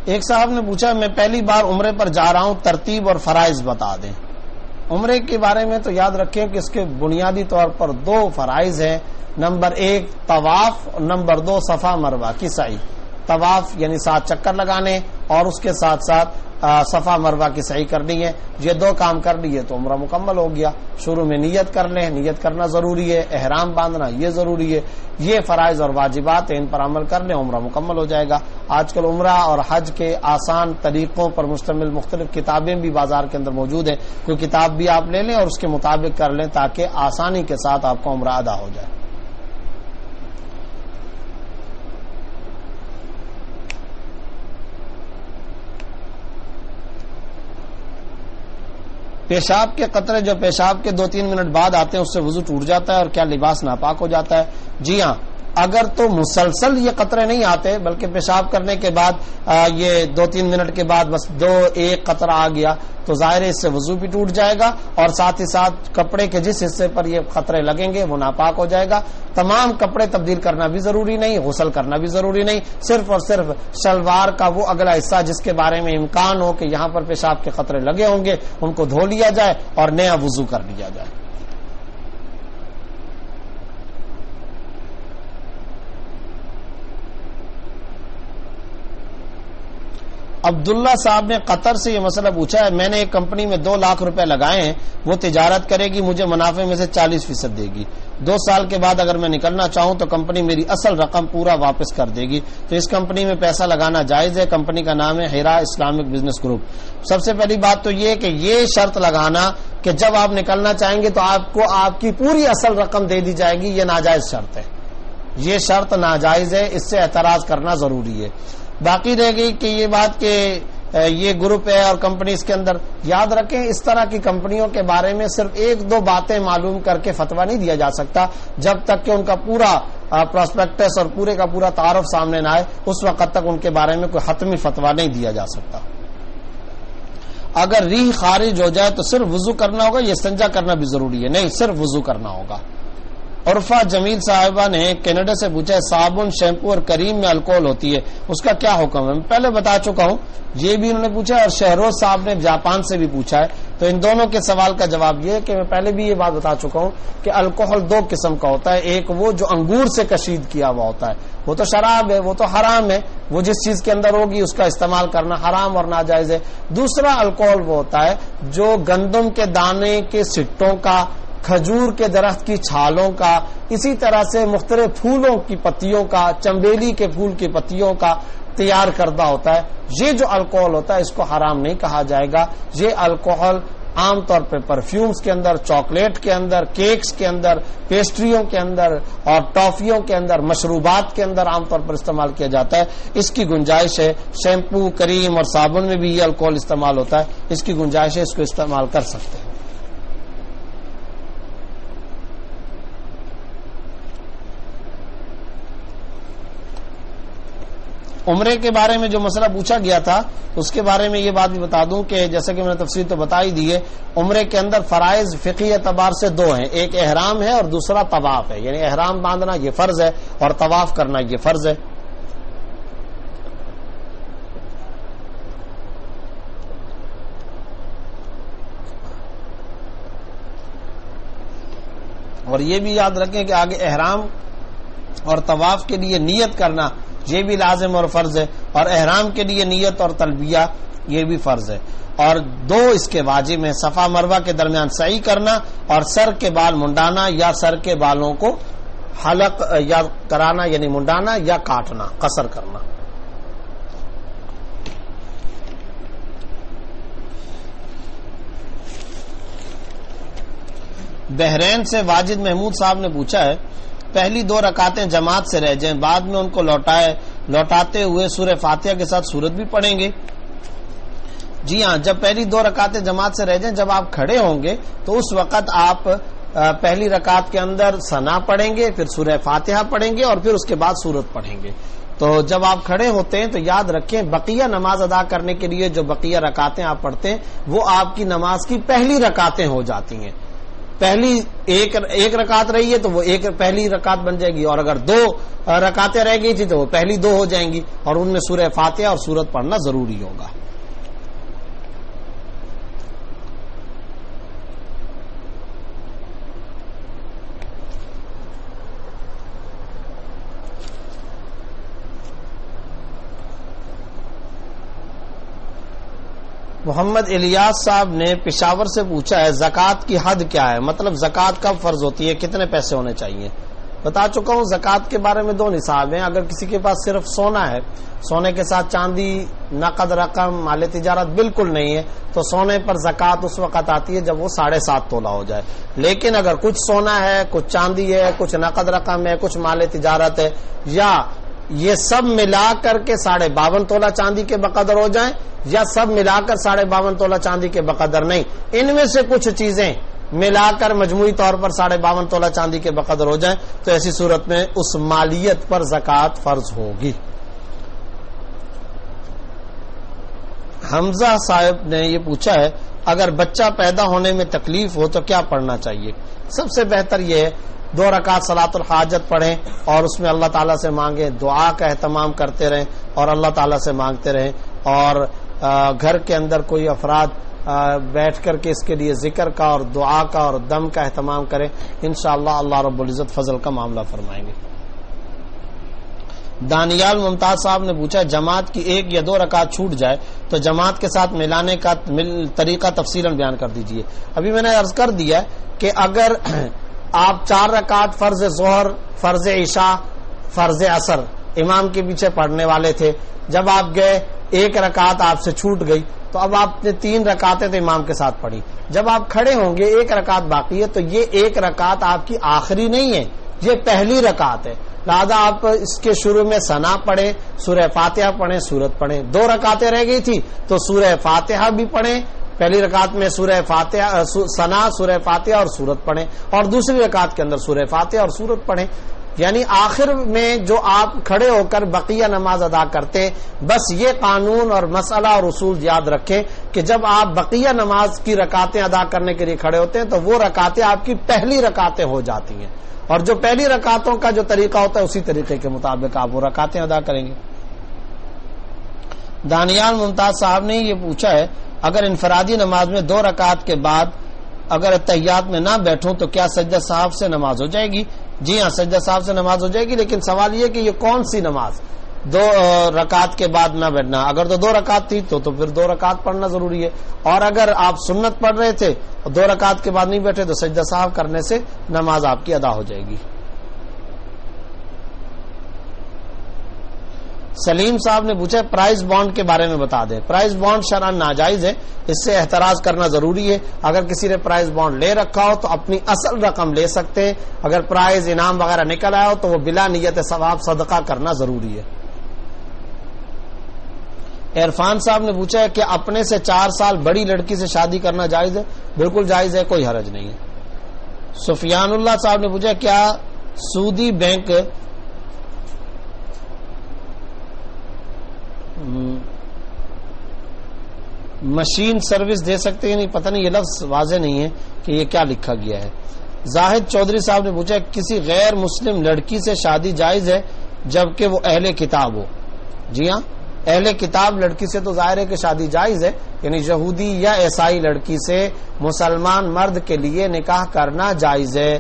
ایک صاحب نے پوچھا میں پہلی بار عمرے پر جا رہا ہوں، ترتیب اور فرائض بتا دیں۔ عمرے کے بارے میں تو یاد رکھیں کہ اس کے بنیادی طور پر 2 فرائض ہیں، نمبر 1 طواف، نمبر 2 صفا مروہ کی سعی۔ طواف یعنی 7 چکر لگانے، اور اس کے ساتھ ساتھ صفا مروہ کی سعی کرنی ہے۔ یہ 2 کام کر لیے تو عمرہ مکمل ہو گیا۔ شروع میں نیت کر لیں، نیت کرنا ضروری ہے، احرام باندھنا یہ ضروری ہے، یہ فرائض اور واجبات ہیں، ان پر عمل کر لیں، عمرہ مکمل ہو جائے گا۔ آج کل عمرہ اور حج کے آسان طریقوں پر مشتمل مختلف کتابیں بھی بازار کے اندر موجود ہیں، کوئی کتاب بھی آپ لے لیں اور اس کے مطابق کر لیں تاکہ آسانی کے ساتھ آپ کو عمرہ ادا ہو جائے۔ پیشاب کے قطرے جو پیشاب کے 2-3 منٹ بعد آتے ہیں اس سے وضو ٹوٹ جاتا ہے، اور کیا لباس ناپاک ہو جاتا ہے؟ جی ہاں، اگر تو مسلسل یہ قطرے نہیں آتے بلکہ پیشاب کرنے کے بعد یہ 2-3 منٹ کے بعد بس 1 قطرہ آ گیا تو ظاہر ہے اس سے وضو بھی ٹوٹ جائے گا، اور ساتھ ہی ساتھ کپڑے کے جس حصے پر یہ قطرے لگیں گے وہ ناپاک ہو جائے گا۔ تمام کپڑے تبدیل کرنا بھی ضروری نہیں، غسل کرنا بھی ضروری نہیں، صرف اور صرف شلوار کا وہ اگلا حصہ جس کے بارے میں امکان ہو کہ یہاں پر پیشاب کے قطرے لگے ہوں گے ان کو دھو لیا جائے اور نیا وضو کر لیا جائے۔ عبداللہ صاحب نے قطر سے یہ مسئلہ پوچھا ہے، میں نے ایک کمپنی میں 2 لاکھ روپے لگائے ہیں، وہ تجارت کرے گی، مجھے منافع میں سے 40% دے گی، 2 سال کے بعد اگر میں نکلنا چاہوں تو کمپنی میری اصل رقم پورا واپس کر دے گی، تو اس کمپنی میں پیسہ لگانا جائز ہے؟ کمپنی کا نام ہے ہیرا اسلامک بزنس گروپ۔ سب سے پہلی بات تو یہ کہ یہ شرط لگانا کہ جب آپ نکلنا چاہیں گے تو آپ کو آپ کی پوری اصل رقم دے دی جائے گی، یہ ناجائز شرط ہے، یہ شرط ناجائز ہے، اس سے اعتراض کرنا ضروری ہے۔ باقی رہ گئی کہ یہ بات کہ یہ گروپ ہے اور کمپنی اس کے اندر، یاد رکھیں اس طرح کی کمپنیوں کے بارے میں صرف 1-2 باتیں معلوم کر کے فتویٰ نہیں دیا جا سکتا، جب تک کہ ان کا پورا پراسپیکٹس اور پورے کا پورا تعارف سامنے نہ آئے اس وقت تک ان کے بارے میں کوئی حتمی فتویٰ نہیں دیا جا سکتا۔ اگر ریح خارج ہو جائے تو صرف وضو کرنا ہوگا، یہ استنجا کرنا بھی ضروری ہے؟ نہیں، صرف وضو کرنا ہوگا۔ عرفہ جمیل صاحبہ نے کینیڈا سے پوچھا ہے صابن، شیمپو اور کریم میں الکوہل ہوتی ہے، اس کا کیا حکم ہے؟ میں پہلے بتا چکا ہوں، یہ بھی انہوں نے پوچھا ہے، اور شہروز صاحب نے جاپان سے بھی پوچھا ہے، تو ان دونوں کے سوال کا جواب یہ ہے کہ میں پہلے بھی یہ بات بتا چکا ہوں کہ الکوہل 2 قسم کا ہوتا ہے، ایک وہ جو انگور سے کشید کیا ہوا ہوتا ہے، وہ تو شراب ہے، وہ تو حرام ہے، وہ جس چیز کے اندر ہوگی اس کا استعمال کرنا حرام اور ناجائز ہے۔ دوسرا الکوہل وہ ہوتا ہے جو گندم کے دانے کے سٹوں کا، کھجور کے درخت کی چھالوں کا، اسی طرح سے مختلف پھولوں کی پتیوں کا، چنبیلی کے پھول کی پتیوں کا تیار کردہ ہوتا ہے۔ یہ جو الکوہل ہوتا ہے اس کو حرام نہیں کہا جائے گا۔ یہ الکوہل عام طور پہ پرفیومز کے اندر، چاکلیٹ کے اندر، کیکس کے اندر، پیسٹریوں کے اندر اور ٹافیوں کے اندر، مشروبات کے اندر عام طور پر استعمال کیا جاتا ہے۔ اس کی گنجائش ہے، شیمپو، کریم اور صابن میں بھی یہ الکوہل استعمال ہوتا ہے، اس کی گنجائش ہے، اس کو استعمال کر سکتے ہیں۔ عمرے کے بارے میں جو مسئلہ پوچھا گیا تھا اس کے بارے میں یہ بات بھی بتا دوں کہ جیسے کہ میں نے تفصیل تو بتا ہی دی ہے، عمرے کے اندر فرائض فقہی اعتبار سے 2 ہیں، ایک احرام ہے اور دوسرا طواف ہے، یعنی احرام باندھنا یہ فرض ہے اور طواف کرنا یہ فرض ہے۔ اور یہ بھی یاد رکھیں کہ آگے احرام اور طواف کے لیے نیت کرنا یہ بھی لازم اور فرض ہے، اور احرام کے لیے نیت اور تلبیہ یہ بھی فرض ہے، اور 2 اس کے واجب ہیں، صفا مروہ کے درمیان سعی کرنا اور سر کے بال منڈانا یا سر کے بالوں کو حلق یا کرانا یعنی منڈانا یا کاٹنا، قصر کرنا۔ بحرین سے واجد محمود صاحب نے پوچھا ہے پہلی 2 رکعتیں جماعت سے رہ جائیں، بعد میں ان کو لوٹاتے ہوئے سورہ فاتحہ کے ساتھ سورت بھی پڑھیں گے؟ جی ہاں، جب پہلی 2 رکعتیں جماعت سے رہ جائیں، جب آپ کھڑے ہوں گے تو اس وقت آپ پہلی رکعت کے اندر ثنا پڑھیں گے، پھر سورہ فاتحہ پڑھیں گے اور پھر اس کے بعد سورت پڑھیں گے۔ تو جب آپ کھڑے ہوتے ہیں تو یاد رکھیں بقیہ نماز ادا کرنے کے لیے جو بقیہ رکعتیں آپ پڑھتے ہیں وہ آپ کی نماز کی پہلی رکعتیں ہو جاتی ہیں۔ پہلی ایک رکعت رہی ہے تو وہ پہلی رکعت بن جائے گی، اور اگر 2 رکعتیں رہ گئی تھی تو وہ پہلی 2 ہو جائیں گی، اور ان میں سورہ فاتحہ اور سورت پڑھنا ضروری ہوگا۔ محمد الیاس صاحب نے پشاور سے پوچھا ہے زکوٰۃ کی حد کیا ہے؟ مطلب زکوٰۃ کب فرض ہوتی ہے، کتنے پیسے ہونے چاہیے؟ بتا چکا ہوں زکوٰۃ کے بارے میں 2 نصاب ہیں۔ اگر کسی کے پاس صرف سونا ہے، سونے کے ساتھ چاندی، نقد رقم، مال تجارت بالکل نہیں ہے، تو سونے پر زکوٰۃ اس وقت آتی ہے جب وہ 7.5 تولہ ہو جائے۔ لیکن اگر کچھ سونا ہے، کچھ چاندی ہے، کچھ نقد رقم ہے، کچھ مال تجارت ہے، یا یہ سب ملا کر کے 52.5 تولہ چاندی کے بقدر ہو جائیں، یا سب ملا کر 52.5 تولہ چاندی کے بقدر نہیں، ان میں سے کچھ چیزیں ملا کر مجموعی طور پر 52.5 تولہ چاندی کے بقدر ہو جائیں، تو ایسی صورت میں اس مالیت پر زکوٰۃ فرض ہوگی۔ حمزہ صاحب نے یہ پوچھا ہے اگر بچہ پیدا ہونے میں تکلیف ہو تو کیا پڑھنا چاہیے؟ سب سے بہتر یہ ہے 2 رکعت صلاۃ الحاجت پڑھیں اور اس میں اللہ تعالیٰ سے مانگیں، دعا کا اہتمام کرتے رہیں اور اللہ تعالیٰ سے مانگتے رہیں، اور گھر کے اندر کوئی افراد بیٹھ کر کے اس کے لیے ذکر کا اور دعا کا اور دم کا اہتمام کریں، انشاءاللہ اللہ رب العزت فضل کا معاملہ فرمائیں گے۔ دانیال ممتاز صاحب نے پوچھا جماعت کی 1 یا 2 رکعت چھوٹ جائے تو جماعت کے ساتھ ملانے کا طریقہ تفصیلاً بیان کر دیجئے۔ ابھی میں نے عرض کر دیا کہ اگر آپ 4 رکعت فرض ظہر، فرض عشاء، فرض عصر امام کے پیچھے پڑھنے والے تھے، جب آپ گئے 1 رکعت آپ سے چھوٹ گئی تو اب آپ نے 3 رکعتیں تو امام کے ساتھ پڑھی، جب آپ کھڑے ہوں گے 1 رکعت باقی ہے تو یہ 1 رکعت آپ کی آخری نہیں ہے، یہ پہلی رکعت ہے، لہذا آپ اس کے شروع میں ثنا پڑھیں، سورہ فاتحہ پڑھیں، سورت پڑھیں۔ 2 رکعتیں رہ گئی تھی تو سورہ فاتحہ بھی پڑھیں، پہلی رکعت میں سورہ فاتحہ ثنا، سورہ فاتحہ اور سورت پڑھیں، اور دوسری رکعت کے اندر سورہ فاتحہ اور سورت پڑھیں، یعنی آخر میں جو آپ کھڑے ہو کر بقیہ نماز ادا کرتے ہیں۔ بس یہ قانون اور مسئلہ اور اصول یاد رکھیں کہ جب آپ بقیہ نماز کی رکعتیں ادا کرنے کے لیے کھڑے ہوتے ہیں تو وہ رکعتیں آپ کی پہلی رکعتیں ہو جاتی ہیں، اور جو پہلی رکعتوں کا جو طریقہ ہوتا ہے اسی طریقے کے مطابق آپ وہ رکعتیں ادا کریں گے۔ دانیال ممتاز صاحب نے یہ پوچھا ہے اگر انفرادی نماز میں 2 رکعت کے بعد اگر اتحیات میں نہ بیٹھوں تو کیا سجدہ صاحب سے نماز ہو جائے گی؟ جی ہاں، سجدہ صاحب سے نماز ہو جائے گی، لیکن سوال یہ کہ یہ کون سی نماز 2 رکعت کے بعد نہ بیٹھنا؟ اگر تو 2 رکعت تھی تو پھر 2 رکعت پڑھنا ضروری ہے، اور اگر آپ سنت پڑھ رہے تھے اور 2 رکعت کے بعد نہیں بیٹھے تو سجدہ صاحب کرنے سے نماز آپ کی ادا ہو جائے گی۔ سلیم صاحب نے پوچھا پرائز بانڈ کے بارے میں بتا دیں۔ پرائز بانڈ شرعاً ناجائز ہے، اس سے احتراز کرنا ضروری ہے۔ اگر کسی نے پرائز بانڈ لے رکھا ہو تو اپنی اصل رقم لے سکتے ہیں، اگر پرائز انعام وغیرہ نکل آیا ہو تو وہ بلا نیت ثواب صدقہ کرنا ضروری ہے۔ عرفان صاحب نے پوچھا ہے کہ اپنے سے 4 سال بڑی لڑکی سے شادی کرنا جائز ہے؟ بالکل جائز ہے، کوئی حرج نہیں ہے۔ سفیان اللہ صاحب نے پوچھا کیا سودی بینک مشین سروس دے سکتے ہیں؟ نہیں، پتہ نہیں، یہ لفظ واضح نہیں ہے کہ یہ کیا لکھا گیا ہے۔ زاہد چودھری صاحب نے پوچھا کسی غیر مسلم لڑکی سے شادی جائز ہے جبکہ وہ اہل کتاب ہو؟ جی ہاں، اہل کتاب لڑکی سے تو ظاہر ہے کہ شادی جائز ہے، یعنی یہودی یا عیسائی لڑکی سے مسلمان مرد کے لیے نکاح کرنا جائز ہے،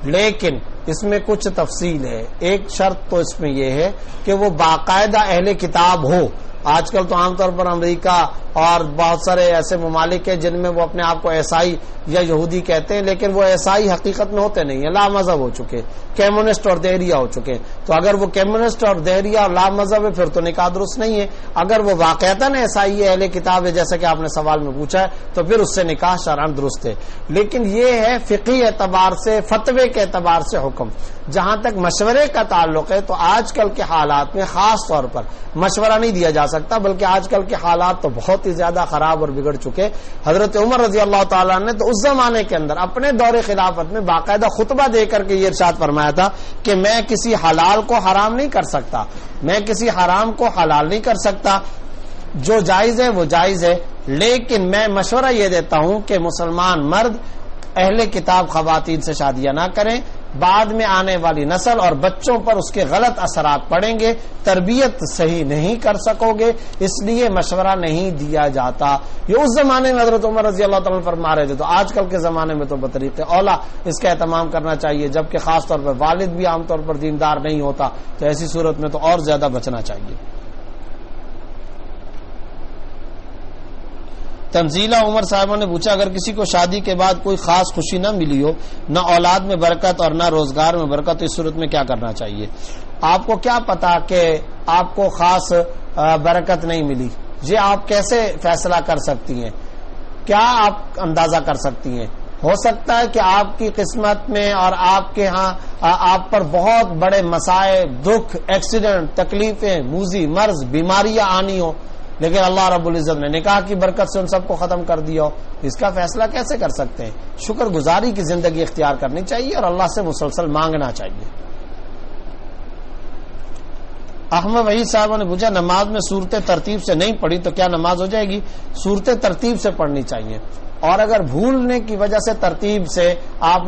لیکن اس میں کچھ تفصیل ہے۔ ایک شرط تو اس میں یہ ہے کہ وہ باقاعدہ اہل کتاب ہو، آج کل تو عام طور پر امریکہ اور بہت سارے ایسے ممالک ہیں جن میں وہ اپنے آپ کو عیسائی یا یہودی کہتے ہیں، لیکن وہ عیسائی حقیقت میں ہوتے نہیں ہیں، لا مذہب ہو چکے، کمیونسٹ اور دہریہ ہو چکے. تو اگر وہ کمیونسٹ اور دہریہ اور لا مذہب ہے پھر تو نکاح درست نہیں ہے. اگر وہ واقعتاً عیسائی ہے، اہل کتاب ہے، جیسا کہ آپ نے سوال میں پوچھا ہے، تو پھر اس سے نکاح شرعاً درست ہے. لیکن یہ ہے فقہی اعتبار سے، فتوے کے اعتبار سے حکم. جہاں تک مشورے کا تعلق ہے تو آج کل کے حالات میں خاص طور پر مشورہ نہیں دیا جا سکتا، بلکہ آج کل کے حالات تو بہت ہی زیادہ خراب اور بگڑ چکے. حضرت عمر رضی اللہ تعالیٰ نے تو اس زمانے کے اندر اپنے دور خلافت میں باقاعدہ خطبہ دے کر کے یہ ارشاد فرمایا تھا کہ میں کسی حلال کو حرام نہیں کر سکتا، میں کسی حرام کو حلال نہیں کر سکتا، جو جائز ہے وہ جائز ہے، لیکن میں مشورہ یہ دیتا ہوں کہ مسلمان مرد اہل کتاب خواتین سے شادیاں نہ کریں، بعد میں آنے والی نسل اور بچوں پر اس کے غلط اثرات پڑیں گے، تربیت صحیح نہیں کر سکو گے، اس لیے مشورہ نہیں دیا جاتا. یہ اس زمانے میں حضرت عمر رضی اللہ تعالیٰ فرما رہے تھے. تو آج کل کے زمانے میں تو بطریق اولا اس کا اہتمام کرنا چاہیے، جبکہ خاص طور پر والد بھی عام طور پر دیندار نہیں ہوتا، تو ایسی صورت میں تو اور زیادہ بچنا چاہیے. تنزیلہ عمر صاحبہ نے پوچھا اگر کسی کو شادی کے بعد کوئی خاص خوشی نہ ملی ہو، نہ اولاد میں برکت اور نہ روزگار میں برکت، تو اس صورت میں کیا کرنا چاہیے؟ آپ کو کیا پتا کہ آپ کو خاص برکت نہیں ملی؟ یہ آپ کیسے فیصلہ کر سکتی ہیں؟ کیا آپ اندازہ کر سکتی ہیں؟ ہو سکتا ہے کہ آپ کی قسمت میں اور آپ کے ہاں آپ پر بہت بڑے مسائب، دکھ، ایکسیڈنٹ، تکلیفیں، موذی مرض، بیماریاں آنی ہو، لیکن اللہ رب العزت نے نکاح کی برکت سے ان سب کو ختم کر دیا ہو. اس کا فیصلہ کیسے کر سکتے ہیں؟ شکر گزاری کی زندگی اختیار کرنی چاہیے اور اللہ سے مسلسل مانگنا چاہیے. احمد وحید صاحب نے پوچھا نماز میں صورتیں ترتیب سے نہیں پڑھی تو کیا نماز ہو جائے گی؟ صورتیں ترتیب سے پڑھنی چاہیے، اور اگر بھولنے کی وجہ سے ترتیب سے آپ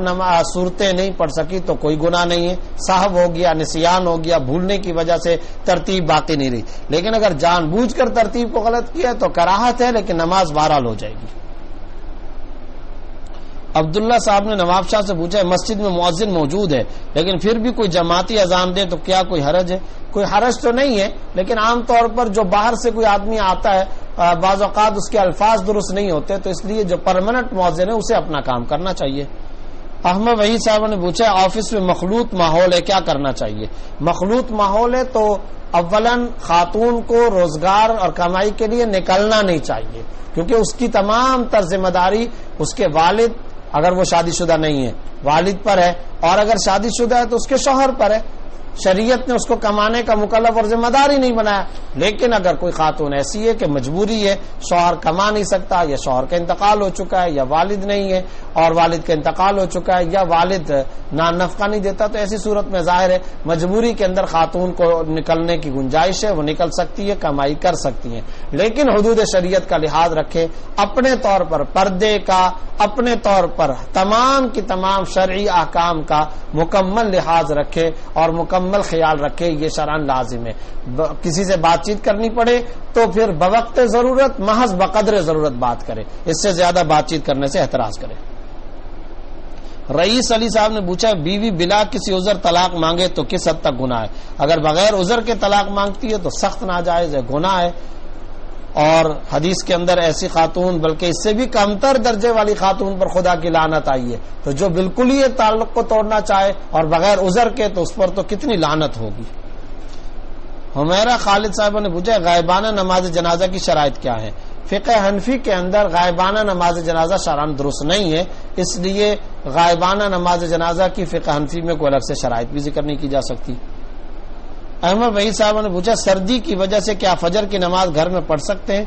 صورتیں نہیں پڑھ سکی تو کوئی گناہ نہیں ہے. سہو ہو گیا، نسیان ہو گیا، بھولنے کی وجہ سے ترتیب باقی نہیں رہی. لیکن اگر جان بوجھ کر ترتیب کو غلط کیا تو کراہت ہے، لیکن نماز بہرحال ہو جائے گی. عبداللہ صاحب نے نواب شاہ سے پوچھا مسجد میں مؤذن موجود ہے لیکن پھر بھی کوئی جماعتی اذان دے تو کیا کوئی حرج ہے؟ کوئی حرج تو نہیں ہے، لیکن عام طور پر جو باہر سے کوئی آدمی آتا ہے بعض اوقات اس کے الفاظ درست نہیں ہوتے، تو اس لیے جو پرماننٹ مؤذن ہے اسے اپنا کام کرنا چاہیے. احمد وحید صاحب نے پوچھا آفس میں مخلوط ماحول ہے، کیا کرنا چاہیے؟ مخلوط ماحول ہے تو اولاً خاتون کو روزگار اور کمائی کے لیے نکلنا نہیں چاہیے، کیونکہ اس کی تمام تر ذمہ داری اس کے والد، اگر وہ شادی شدہ نہیں ہے والد پر ہے، اور اگر شادی شدہ ہے تو اس کے شوہر پر ہے. شریعت نے اس کو کمانے کا مکلف اور ذمہ دار ہی نہیں بنایا. لیکن اگر کوئی خاتون ایسی ہے کہ مجبوری ہے، شوہر کما نہیں سکتا، یا شوہر کا انتقال ہو چکا ہے، یا والد نہیں ہے اور والد کا انتقال ہو چکا ہے، یا والد نفقہ نہیں دیتا، تو ایسی صورت میں ظاہر ہے مجبوری کے اندر خاتون کو نکلنے کی گنجائش ہے، وہ نکل سکتی ہے، کمائی کر سکتی ہیں. لیکن حدود شریعت کا لحاظ رکھے، اپنے طور پر پردے کا، اپنے طور پر تمام کی تمام شرعی احکام کا مکمل لحاظ رکھے اور مکمل خیال رکھے. یہ شرعاً لازم ہے. کسی سے بات چیت کرنی پڑے تو پھر بوقت ضرورت، محض بقدر ضرورت بات کرے، اس سے زیادہ بات چیت کرنے سے احتراز کرے. رئیس علی صاحب نے پوچھا بیوی بلا کسی عذر طلاق مانگے تو کس حد تک گناہ ہے؟ اگر بغیر عذر کے طلاق مانگتی ہے تو سخت ناجائز ہے، گناہ ہے. اور حدیث کے اندر ایسی خاتون، بلکہ اس سے بھی کمتر درجے والی خاتون پر خدا کی لعنت آئی ہے. تو جو بالکل ہی تعلق کو توڑنا چاہے اور بغیر عذر کے، تو اس پر تو کتنی لعنت ہوگی. حمیرہ خالد صاحب نے پوچھا غائبانہ نماز جنازہ کی شرائط کیا ہے؟ فقہ حنفی کے اندر غائبانہ نماز جنازہ شرعاً درست نہیں ہے، اس لیے غائبانہ نماز جنازہ کی فقہ حنفی میں کوئی الگ سے شرائط بھی ذکر نہیں کی جا سکتی. احمد وحید صاحب نے پوچھا سردی کی وجہ سے کیا فجر کی نماز گھر میں پڑھ سکتے ہیں؟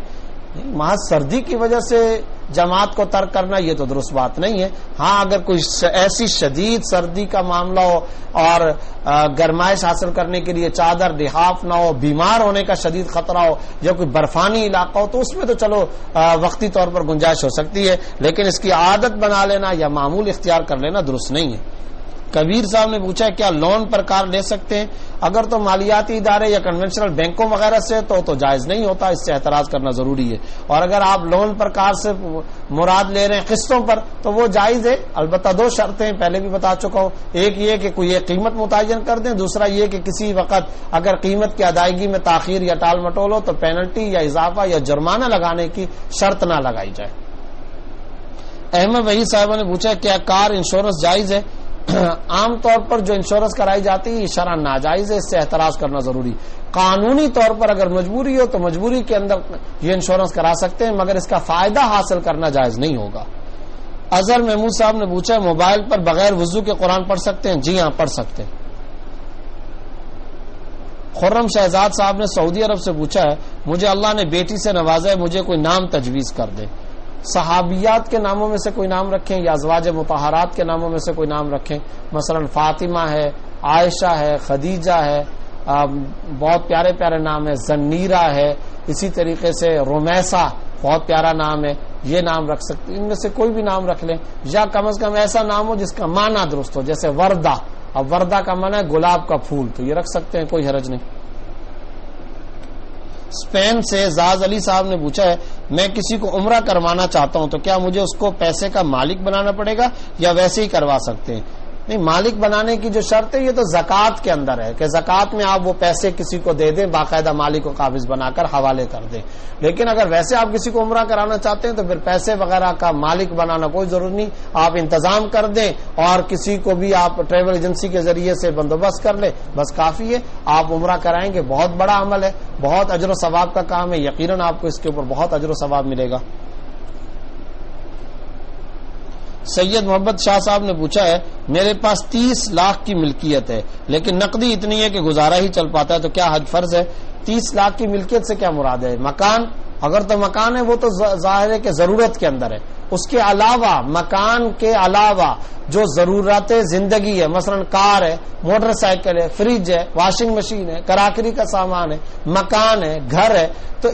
محض سردی کی وجہ سے جماعت کو ترک کرنا یہ تو درست بات نہیں ہے. ہاں اگر کوئی ایسی شدید سردی کا معاملہ ہو اور گرمائش حاصل کرنے کے لیے چادر لحاف نہ ہو، بیمار ہونے کا شدید خطرہ ہو، یا کوئی برفانی علاقہ ہو، تو اس میں تو چلو وقتی طور پر گنجائش ہو سکتی ہے، لیکن اس کی عادت بنا لینا یا معمول اختیار کر لینا درست نہیں ہے. کبیر صاحب نے پوچھا ہے کیا لون پر کار لے سکتے ہیں؟ اگر تو مالیاتی ادارے یا کنونشنل بینکوں وغیرہ سے تو جائز نہیں ہوتا، اس سے اعتراض کرنا ضروری ہے. اور اگر آپ لون پر کار سے مراد لے رہے ہیں قسطوں پر تو وہ جائز ہے. البتہ 2 شرطیں پہلے بھی بتا چکا ہوں. ایک یہ کہ کوئی ایک قیمت متعین کر دیں، دوسرا یہ کہ کسی وقت اگر قیمت کی ادائیگی میں تاخیر یا ٹال مٹول ہو تو پینلٹی یا اضافہ یا جرمانہ لگانے کی شرط نہ لگائی جائے. احمد وحید صاحبہ نے پوچھا کیا کار انشورنس جائز ہے؟ عام طور پر جو انشورنس کرائی جاتی ہے یہ شرعاً ناجائز ہے، اس سے احتراز کرنا ضروری. قانونی طور پر اگر مجبوری ہو تو مجبوری کے اندر یہ انشورنس کرا سکتے ہیں، مگر اس کا فائدہ حاصل کرنا جائز نہیں ہوگا. اظہر محمود صاحب نے پوچھا موبائل پر بغیر وضو کے قرآن پڑھ سکتے ہیں؟ جی ہاں پڑھ سکتے ہیں. خرم شہزاد صاحب نے سعودی عرب سے پوچھا ہے مجھے اللہ نے بیٹی سے نوازا ہے، مجھے کوئی نام تجویز کر دے. صحابیات کے ناموں میں سے کوئی نام رکھیں یا ازواج مطہرات کے ناموں میں سے کوئی نام رکھیں. مثلا فاطمہ ہے، عائشہ ہے، خدیجہ ہے، بہت پیارے پیارے نام ہے، زنیرہ ہے، اسی طریقے سے رومیسا بہت پیارا نام ہے، یہ نام رکھ سکتے. ان میں سے کوئی بھی نام رکھ لیں، یا کم از کم ایسا نام ہو جس کا معنی درست ہو، جیسے وردہ. اب وردہ کا معنی ہے گلاب کا پھول، تو یہ رکھ سکتے ہیں، کوئی حرج نہیں. اسپین سے زاز علی صاحب نے پوچھا ہے میں کسی کو عمرہ کروانا چاہتا ہوں تو کیا مجھے اس کو پیسے کا مالک بنانا پڑے گا یا ویسے ہی کروا سکتے ہیں؟ نہیں، مالک بنانے کی جو شرط ہے یہ تو زکوٰۃ کے اندر ہے کہ زکوٰۃ میں آپ وہ پیسے کسی کو دے دیں، باقاعدہ مالک کو قابض بنا کر حوالے کر دیں. لیکن اگر ویسے آپ کسی کو عمرہ کرانا چاہتے ہیں تو پھر پیسے وغیرہ کا مالک بنانا کوئی ضرورت نہیں، آپ انتظام کر دیں اور کسی کو بھی آپ ٹریول ایجنسی کے ذریعے سے بندوبست کر لیں، بس کافی ہے. آپ عمرہ کرائیں گے، بہت بڑا عمل ہے، بہت اجر و ثواب کا کام ہے، یقیناً آپ کو اس کے اوپر بہت اجر و ثواب ملے گا. سید محمد شاہ صاحب نے پوچھا ہے میرے پاس 30 لاکھ کی ملکیت ہے لیکن نقدی اتنی ہے کہ گزارا ہی چل پاتا ہے، تو کیا حج فرض ہے؟ 30 لاکھ کی ملکیت سے کیا مراد ہے؟ مکان؟ اگر تو مکان ہے وہ تو ظاہر ہے کہ ضرورت کے اندر ہے. اس کے علاوہ، مکان کے علاوہ جو ضرورت زندگی ہے، مثلا کار ہے، موٹر سائیکل ہے، فریج ہے، واشنگ مشین ہے، کراکری کا سامان ہے، مکان ہے، گھر ہے، تو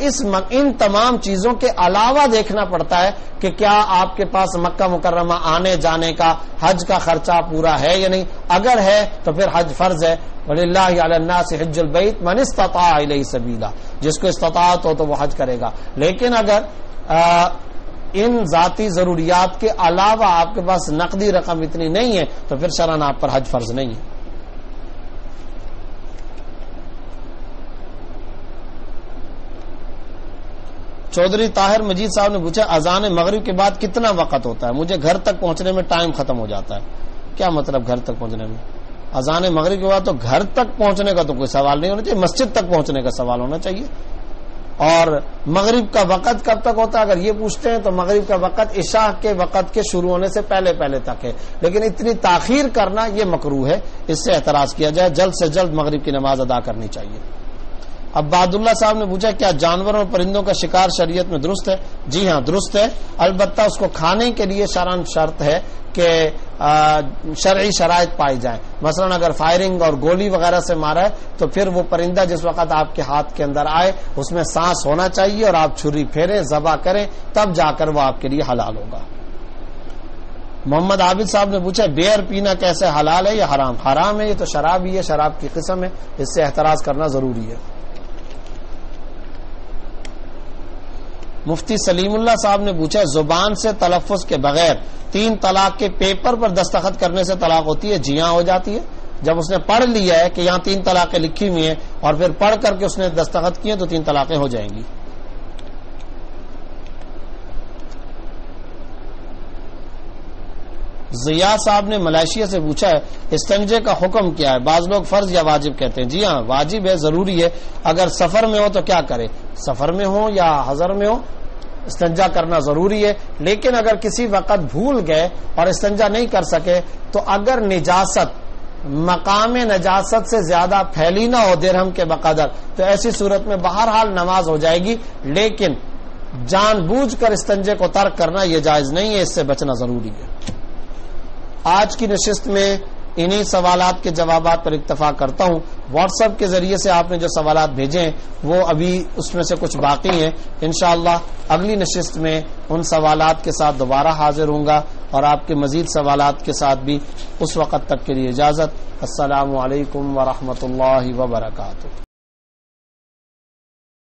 ان تمام چیزوں کے علاوہ دیکھنا پڑتا ہے کہ کیا آپ کے پاس مکہ مکرمہ آنے جانے کا حج کا خرچہ پورا ہے یا نہیں. اگر ہے تو پھر حج فرض ہے. وَلِلَّهِ عَلَى النَّاسِ حِجُّ الْبَيْتِ مَنِ اسْتَطَاعَ إِلَيْهِ سَبِيلًا، جس کو استطاعت ہو تو وہ حج کرے گا. لیکن اگر ان ذاتی ضروریات کے علاوہ آپ کے پاس نقدی رقم اتنی نہیں ہے تو پھر شرعاً آپ پر حج فرض نہیں ہے. چودھری طاہر مجید صاحب نے پوچھا اذان مغرب کے بعد کتنا وقت ہوتا ہے؟ مجھے گھر تک پہنچنے میں ٹائم ختم ہو جاتا ہے. کیا مطلب گھر تک پہنچنے میں؟ اذان مغرب کے بعد تو گھر تک پہنچنے کا تو کوئی سوال نہیں ہونا چاہیے، مسجد تک پہنچنے کا سوال ہونا چاہیے. اور مغرب کا وقت کب تک ہوتا ہے اگر یہ پوچھتے ہیں تو مغرب کا وقت عشاء کے وقت کے شروع ہونے سے پہلے پہلے تک ہے، لیکن اتنی تاخیر کرنا یہ مکروہ ہے، اس سے اعتراض کیا جائے. جلد سے جلد مغرب کی نماز ادا کرنی چاہیے. عباد اللہ صاحب نے پوچھا کیا جانوروں اور پرندوں کا شکار شریعت میں درست ہے؟ جی ہاں درست ہے، البتہ اس کو کھانے کے لیے شرعاً شرط ہے کہ شرعی شرائط پائی جائیں. مثلا اگر فائرنگ اور گولی وغیرہ سے مارا ہے تو پھر وہ پرندہ جس وقت آپ کے ہاتھ کے اندر آئے اس میں سانس ہونا چاہیے اور آپ چھری پھیریں، ذبح کریں، تب جا کر وہ آپ کے لیے حلال ہوگا. محمد عابد صاحب نے پوچھا بیئر پینا کیسے حلال ہے یا حرام؟ حرام ہے، یہ تو شراب ہی ہے، شراب کی قسم ہے، اس سے احتراز کرنا ضروری ہے. مفتی سلیم اللہ صاحب نے پوچھا زبان سے تلفظ کے بغیر 3 طلاق کے پیپر پر دستخط کرنے سے طلاق ہوتی ہے؟ جی ہاں ہو جاتی ہے. جب اس نے پڑھ لیا ہے کہ یہاں 3 طلاقیں لکھی ہوئی ہیں اور پھر پڑھ کر کے اس نے دستخط کیے تو 3 طلاقیں ہو جائیں گی. ضیاء صاحب نے ملائیشیا سے پوچھا ہے استنجے کا حکم کیا ہے؟ بعض لوگ فرض یا واجب کہتے ہیں. جی ہاں واجب ہے، ضروری ہے. اگر سفر میں ہو تو کیا کرے؟ سفر میں ہو یا حضر میں ہو استنجا کرنا ضروری ہے. لیکن اگر کسی وقت بھول گئے اور استنجا نہیں کر سکے تو اگر نجاست مقام نجاست سے زیادہ پھیلی نہ ہو درہم کے بقدر تو ایسی صورت میں بہرحال نماز ہو جائے گی، لیکن جان بوجھ کر استنجے کو ترک کرنا یہ جائز نہیں ہے، اس سے بچنا ضروری ہے. آج کی نشست میں انہی سوالات کے جوابات پر اکتفا کرتا ہوں. واٹس ایپ کے ذریعے سے آپ نے جو سوالات بھیجے ہیں وہ ابھی اس میں سے کچھ باقی ہیں. انشاءاللہ اگلی نشست میں ان سوالات کے ساتھ دوبارہ حاضر ہوں گا. اور آپ کے مزید سوالات کے ساتھ بھی اس وقت تک کے لیے اجازت۔ السلام علیکم ورحمۃ اللہ وبرکاتہ۔